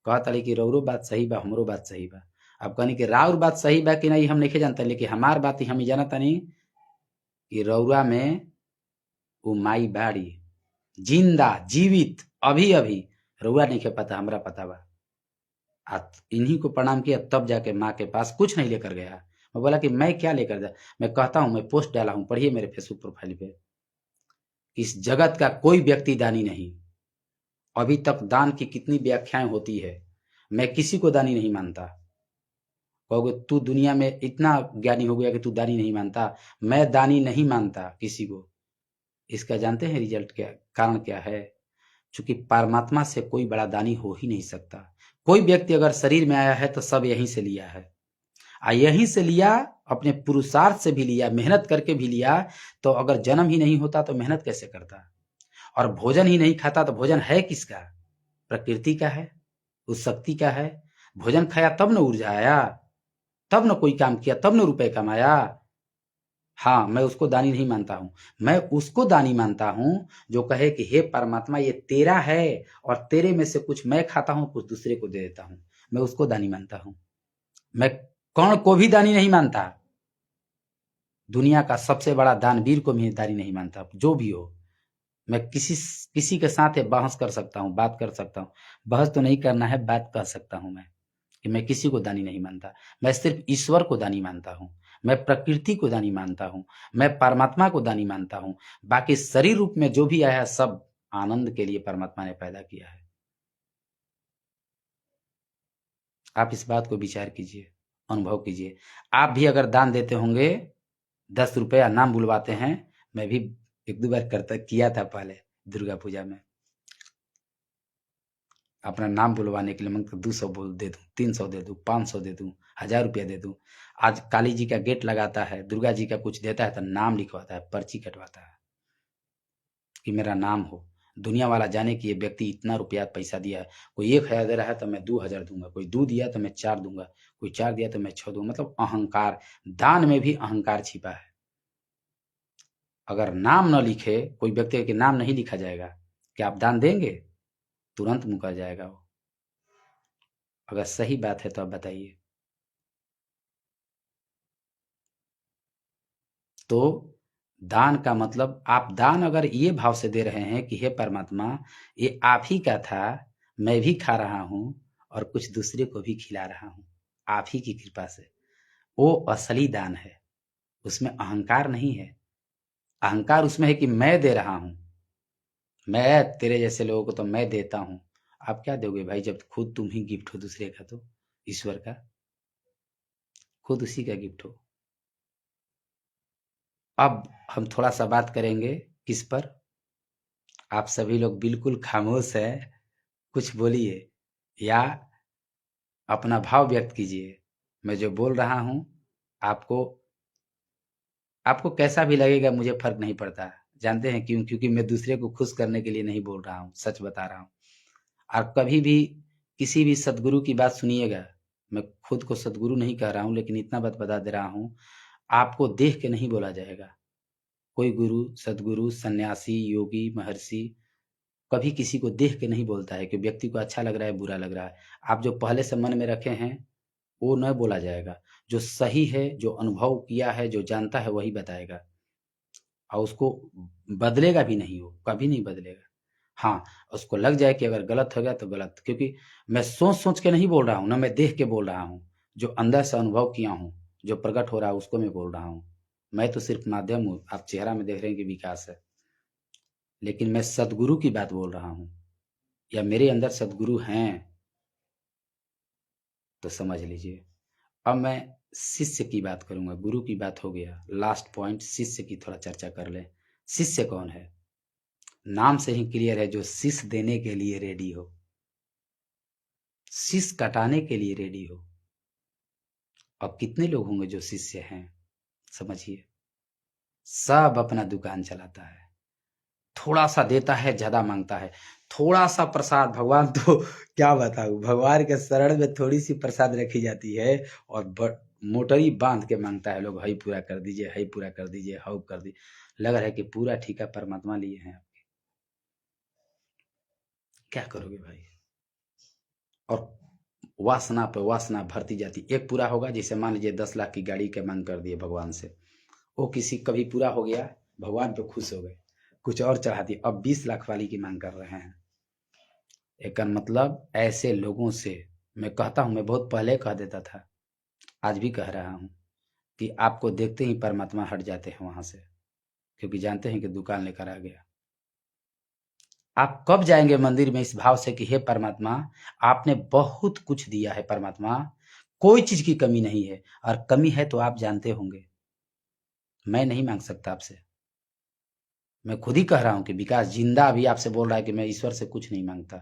A: कहत रही कि रौरो बात सही बा, हमरो बात सही बा। अब कहनी कि राउर बात सही बा कि नहीं हम नहीं जानता, लेकिन हमार बात ही हम जानता नहीं कि रौरा में वो माई बाड़ी, जिंदा जीवित, अभी अभी रउआ नहीं के पता, हमरा पता बा। इन्हीं को प्रणाम किया, तब जाके माँ के पास, कुछ नहीं लेकर गया, मैं बोला कि मैं क्या लेकर जा, मैं कहता हूँ, मैं पोस्ट डाला हूँ, पढ़िए मेरे फेसबुक प्रोफाइल पे, इस जगत का कोई व्यक्ति दानी नहीं। अभी तक दान की कितनी व्याख्याएं होती है, मैं किसी को दानी नहीं मानता। कहोगे तू दुनिया में इतना ज्ञानी हो गया कि तू दानी नहीं मानता, मैं दानी नहीं मानता किसी को। इसका जानते हैं रिजल्ट क्या, कारण क्या है? क्योंकि परमात्मा से कोई बड़ा दानी हो ही नहीं सकता। कोई व्यक्ति अगर शरीर में आया है तो सब यहीं से लिया है, यहीं से लिया, अपने पुरुषार्थ से भी लिया, मेहनत करके भी लिया। तो अगर जन्म ही नहीं होता तो मेहनत कैसे करता? और भोजन ही नहीं खाता तो भोजन है किसका? प्रकृति का है, उस शक्ति का है। भोजन खाया तब न ऊर्जा आया, तब न कोई काम किया, तब न रुपए कमाया। हाँ, मैं उसको दानी नहीं मानता हूँ। मैं उसको दानी मानता हूँ जो कहे कि हे परमात्मा ये तेरा है और तेरे में से कुछ मैं खाता हूँ, कुछ दूसरे को दे देता हूँ। मैं उसको दानी मानता हूँ। मैं कर्ण को भी दानी नहीं मानता। दुनिया का सबसे बड़ा दानवीर को भी दानी नहीं मानता, जो भी हो। मैं किसी के साथ बहस कर सकता हूँ, बात कर सकता हूँ। बहस तो नहीं करना है, बात कर सकता हूँ मैं कि मैं किसी को दानी नहीं मानता। मैं सिर्फ ईश्वर को दानी मानता हूँ, मैं प्रकृति को दानी मानता हूँ, मैं परमात्मा को दानी मानता हूँ। बाकी शरीर रूप में जो भी आया है सब आनंद के लिए परमात्मा ने पैदा किया है। आप इस बात को विचार कीजिए, अनुभव कीजिए। आप भी अगर दान देते होंगे, 10 रुपया नाम बुलवाते हैं, मैं भी 1-2 बार किया था पहले दुर्गा पूजा में। अपना नाम बुलवाने के लिए मन 200 बोल दे दूं, 300 दे दूं, 500 दे दूं, 1000 रुपया दे दूं। आज काली जी का गेट लगाता है, दुर्गा जी का कुछ देता है तो नाम लिखवाता है, पर्ची कटवाता है कि मेरा नाम हो, दुनिया वाला जाने कि ये व्यक्ति इतना रुपया पैसा दिया है। कोई 1000 दे रहा है तो मैं 2000 दूंगा, कोई 2 दिया तो मैं 4 दूंगा, कोई 4 दिया तो मैं 6 दूंगा। मतलब अहंकार, दान में भी अहंकार छिपा है। अगर नाम न लिखे, कोई व्यक्ति के नाम नहीं लिखा जाएगा, क्या आप दान देंगे? तुरंत मुकर जाएगा वो। अगर सही बात है तो आप बताइए। तो दान का मतलब, आप दान अगर ये भाव से दे रहे हैं कि हे परमात्मा ये आप ही का था, मैं भी खा रहा हूँ और कुछ दूसरे को भी खिला रहा हूँ आप ही की कृपा से, वो असली दान है। उसमें अहंकार नहीं है। अहंकार उसमें है कि मैं दे रहा हूँ, मैं तेरे जैसे लोगों को तो मैं देता हूँ। आप क्या दोगे भाई जब खुद तुम ही गिफ्ट हो दूसरे का, तो ईश्वर का खुद उसी का गिफ्ट हो। अब हम थोड़ा सा बात करेंगे किस पर। आप सभी लोग बिल्कुल खामोश है, कुछ बोलिए या अपना भाव व्यक्त कीजिए। मैं जो बोल रहा हूँ आपको आपको कैसा भी लगेगा मुझे फर्क नहीं पड़ता। जानते हैं क्यों? क्योंकि मैं दूसरे को खुश करने के लिए नहीं बोल रहा हूँ, सच बता रहा हूँ। और कभी भी किसी भी सदगुरु की बात सुनिएगा, मैं खुद को सदगुरु नहीं कह रहा हूँ लेकिन इतना बात बता दे रहा हूँ, आपको देख के नहीं बोला जाएगा। कोई गुरु, सदगुरु, सन्यासी, योगी, महर्षि कभी किसी को देख के नहीं बोलता है कि व्यक्ति को अच्छा लग रहा है, बुरा लग रहा है। आप जो पहले से मन में रखे हैं वो न बोला जाएगा। जो सही है, जो अनुभव किया है, जो जानता है वही बताएगा और उसको बदलेगा भी नहीं, वो कभी नहीं बदलेगा। हाँ, उसको लग जाए कि अगर गलत हो गया तो गलत, क्योंकि मैं सोच सोच के नहीं बोल रहा हूँ ना, मैं देख के बोल रहा हूँ। जो अंदर से अनुभव किया हूँ, जो प्रकट हो रहा है उसको मैं बोल रहा हूँ। मैं तो सिर्फ माध्यम हूँ, आप चेहरा में देख रहे हैं कि विकास है, लेकिन मैं सदगुरु की बात बोल रहा हूँ या मेरे अंदर सदगुरु हैं तो समझ लीजिए। अब मैं शिष्य की बात करूंगा, गुरु की बात हो गया, लास्ट पॉइंट शिष्य की थोड़ा चर्चा कर ले। शिष्य कौन है? नाम से ही क्लियर है, जो शीश देने के लिए रेडी हो, शीश कटाने के लिए रेडी हो। अब कितने लोग होंगे जो शिष्य हैं? समझिए, सब अपना दुकान चलाता है, थोड़ा सा देता है, ज्यादा मांगता है। थोड़ा सा प्रसाद, भगवान तो क्या बताऊं, भगवान के शरण में थोड़ी सी प्रसाद रखी जाती है और मोटरी बांध के मांगता है लोग, हई पूरा कर दीजिए, हई पूरा कर दीजिए, हव कर दीजिए। लग रहा है कि पूरा ठीका परमात्मा लिए हैं आपके। क्या करोगे भाई? और वासना पे वासना भरती जाती। एक पूरा होगा, जैसे मान लीजिए 10 लाख की गाड़ी के मांग कर दिए भगवान से, वो किसी कभी पूरा हो गया, भगवान पे खुश हो गए, कुछ और चढ़ा दिए, अब 20 लाख वाली की मांग कर रहे हैं। एक मतलब ऐसे लोगों से मैं कहता हूं, मैं बहुत पहले कह देता था, आज भी कह रहा हूं, कि आपको देखते ही परमात्मा हट जाते हैं वहां से, क्योंकि जानते हैं कि दुकान लेकर आ गया। आप कब जाएंगे मंदिर में इस भाव से कि हे परमात्मा, आपने बहुत कुछ दिया है परमात्मा, कोई चीज की कमी नहीं है, और कमी है तो आप जानते होंगे, मैं नहीं मांग सकता आपसे। मैं खुद ही कह रहा हूं कि विकास जिंदा भी आपसे बोल रहा है कि मैं ईश्वर से कुछ नहीं मांगता,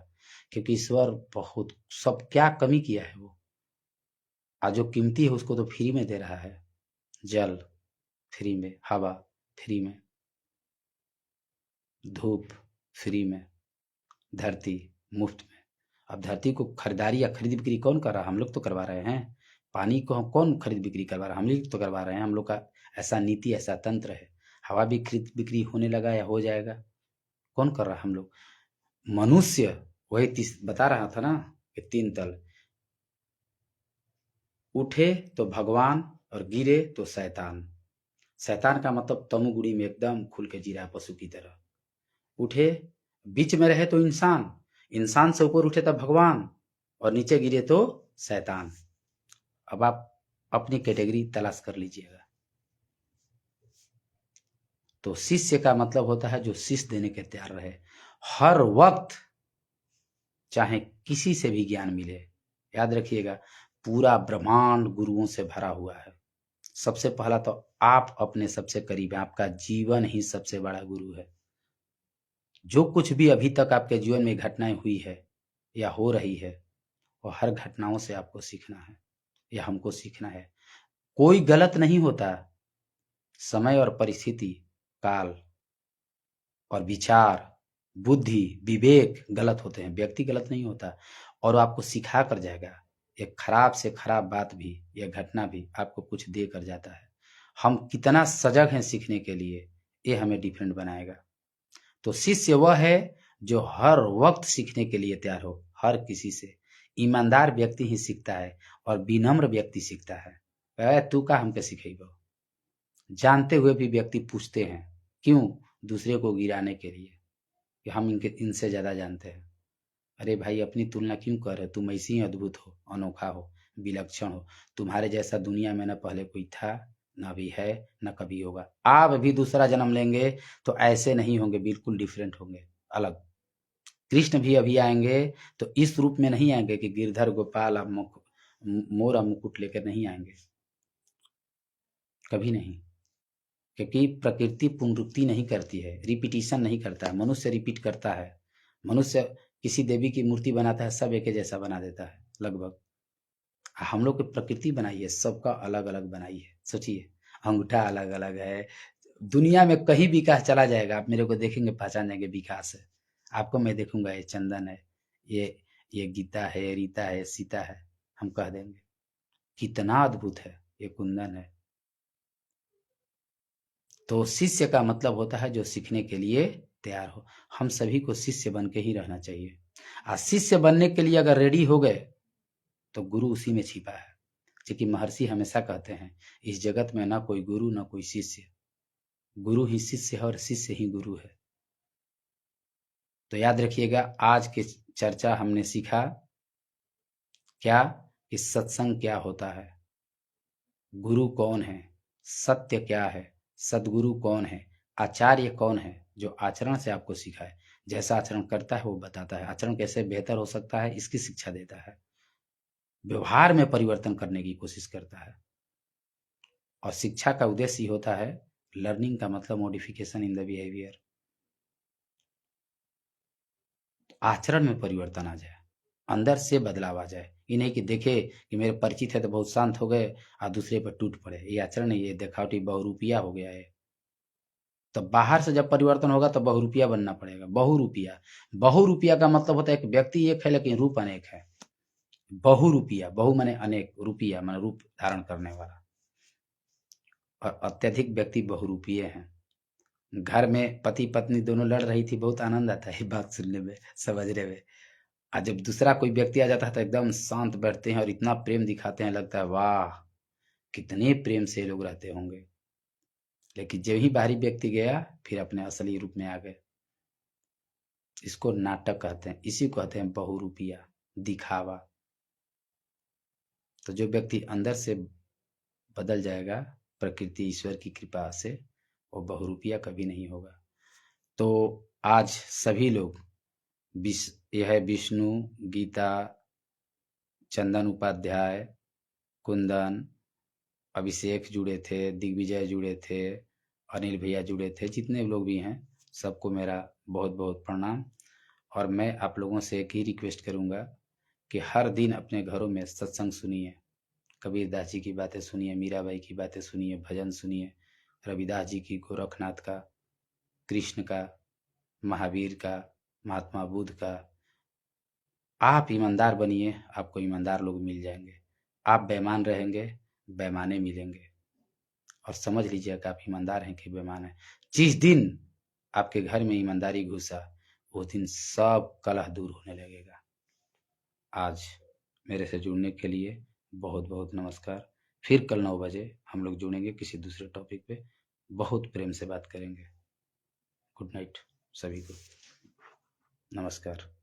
A: क्योंकि ईश्वर बहुत सब क्या कमी किया है वो, आज जो कीमती है उसको तो फ्री में दे रहा है। जल फ्री में, हवा फ्री में, धूप फ्री में, धरती मुफ्त में। अब धरती को खरीदारी या खरीद बिक्री कौन कर रहा है? हम लोग तो करवा रहे हैं। पानी को कौन खरीद बिक्री करवा रहा है? हम लोग तो करवा रहे हैं। हम लोग का ऐसा नीति, ऐसा तंत्र है। हवा भी खरीद बिक्री होने लगा या हो जाएगा? कौन कर रहा है? हम लोग। मनुष्य, वही बता रहा था ना कि 3 तल, उठे तो भगवान और गिरे तो शैतान। शैतान का मतलब तमोगुणी में एकदम खुल के जी रहा है पशु की तरह। उठे, बीच में रहे तो इंसान, इंसान से ऊपर उठे तब भगवान, और नीचे गिरे तो शैतान। अब आप अपनी कैटेगरी तलाश कर लीजिएगा। तो शिष्य का मतलब होता है जो शीश देने के तैयार रहे हर वक्त, चाहे किसी से भी ज्ञान मिले। याद रखिएगा, पूरा ब्रह्मांड गुरुओं से भरा हुआ है। सबसे पहला तो आप अपने सबसे करीब हैं, आपका जीवन ही सबसे बड़ा गुरु है। जो कुछ भी अभी तक आपके जीवन में घटनाएं हुई है या हो रही है, वो हर घटनाओं से आपको सीखना है या हमको सीखना है। कोई गलत नहीं होता। समय और परिस्थिति, काल और विचार, बुद्धि, विवेक गलत होते हैं, व्यक्ति गलत नहीं होता। और वो आपको सिखा कर जाएगा। एक खराब से खराब बात भी, यह घटना भी आपको कुछ दे कर जाता है। हम कितना सजग हैं सीखने के लिए, ये हमें डिफरेंट बनाएगा। तो शिष्य वह है जो हर वक्त सीखने के लिए तैयार हो, हर किसी से। ईमानदार व्यक्ति ही सीखता है और विनम्र व्यक्ति सीखता है। तू का हमके सिखेबो? जानते हुए भी व्यक्ति पूछते हैं, क्यों? दूसरे को गिराने के लिए कि हम इनसे ज्यादा जानते हैं। अरे भाई, अपनी तुलना क्यों कर रहे? तुम ऐसे ही अद्भुत हो, अनोखा हो, विलक्षण हो। तुम्हारे जैसा दुनिया में न पहले कोई था, न अभी है, न कभी होगा। आप भी दूसरा जन्म लेंगे तो ऐसे नहीं होंगे, बिल्कुल डिफरेंट होंगे, अलग। कृष्ण भी अभी आएंगे तो इस रूप में नहीं आएंगे कि गिरधर गोपाल और मोर और मुकुट लेकर नहीं आएंगे, कभी नहीं। क्योंकि प्रकृति पुनरुक्ति नहीं करती है, रिपीटिशन नहीं करता है। मनुष्य रिपीट करता है। मनुष्य किसी देवी की मूर्ति बनाता है, सब एक जैसा बना देता है लगभग। हम लोग की प्रकृति बनाई है, सबका अलग अलग बनाई है। सोचिए, अंगूठा अलग अलग है। दुनिया में कहीं विकास चला जाएगा, आप मेरे को देखेंगे पहचान जाएंगे विकास है। आपको मैं देखूंगा, ये चंदन है, ये गीता है, ये रीता है, सीता है, हम कह देंगे कितना अद्भुत है, ये कुंदन है। तो शिष्य का मतलब होता है जो सीखने के लिए तैयार हो। हम सभी को शिष्य बन के ही रहना चाहिए। शिष्य बनने के लिए अगर रेडी हो गए तो गुरु उसी में छिपा है। क्योंकि महर्षि हमेशा कहते हैं, इस जगत में ना कोई गुरु ना कोई शिष्य, गुरु ही शिष्य है और शिष्य ही गुरु है। तो याद रखिएगा, आज की चर्चा हमने सीखा क्या, कि सत्संग क्या होता है, गुरु कौन है, सत्य क्या है, सदगुरु कौन है, आचार्य कौन है जो आचरण से आपको सिखाए। जैसा आचरण करता है वो बताता है, आचरण कैसे बेहतर हो सकता है इसकी शिक्षा देता है, व्यवहार में परिवर्तन करने की कोशिश करता है। और शिक्षा का उद्देश्य ही होता है, लर्निंग का मतलब मॉडिफिकेशन इन द बिहेवियर। आचरण में परिवर्तन आ जाए, अंदर से बदलाव आ जाए। ये नहीं कि देखे कि मेरे परिचित है तो बहुत शांत हो गए और दूसरे पर टूट पड़े। ये आचरण नहीं, ये दिखावटी बहुरूपिया हो गया है। तो बाहर से जब परिवर्तन होगा तो बहुरूपिया बनना पड़ेगा। बहुरूपिया, बहुरूपिया का मतलब होता है कि व्यक्ति एक है लेकिन रूप अनेक है। बहुरूपिया, बहु माने अनेक, रूपिया माने रूप धारण करने वाला। और अत्यधिक व्यक्ति बहुरूपीय हैं। घर में पति पत्नी दोनों लड़ रही थी, बहुत आनंद आता है बात सुनने में, समझने में। और जब दूसरा कोई व्यक्ति आ जाता है तो एकदम शांत बैठते हैं और इतना प्रेम दिखाते हैं, लगता है वाह कितने प्रेम से लोग रहते होंगे। लेकिन जब ही बाहरी व्यक्ति गया फिर अपने असली रूप में आ गए। इसको नाटक कहते हैं, इसी को कहते हैं बहुरूपिया, दिखावा। तो जो व्यक्ति अंदर से बदल जाएगा प्रकृति ईश्वर की कृपा से वो बहुरूपिया कभी नहीं होगा। तो आज सभी लोग यह विष्णु, गीता, चंदन उपाध्याय, कुंदन, अभिषेक जुड़े थे, दिग्विजय जुड़े थे, अनिल भैया जुड़े थे, जितने लोग भी हैं सबको मेरा बहुत बहुत प्रणाम। और मैं आप लोगों से एक ही रिक्वेस्ट करूंगा कि हर दिन अपने घरों में सत्संग सुनिए, कबीरदास जी की बातें सुनिए, मीराबाई की बातें सुनिए, भजन सुनिए, रविदास जी की, गोरखनाथ का, कृष्ण का, महावीर का, महात्मा बुद्ध का। आप ईमानदार बनिए, आपको ईमानदार लोग मिल जाएंगे। आप बेईमान रहेंगे, बेईमाने मिलेंगे। और समझ लीजिए कि आप ईमानदार हैं कि बेईमान हैं। जिस दिन आपके घर में ईमानदारी घुसा, उस दिन सब कलह दूर होने लगेगा। आज मेरे से जुड़ने के लिए बहुत बहुत नमस्कार। फिर कल 9 बजे हम लोग जुड़ेंगे किसी दूसरे टॉपिक पे, बहुत प्रेम से बात करेंगे। गुड नाइट सभी को, नमस्कार।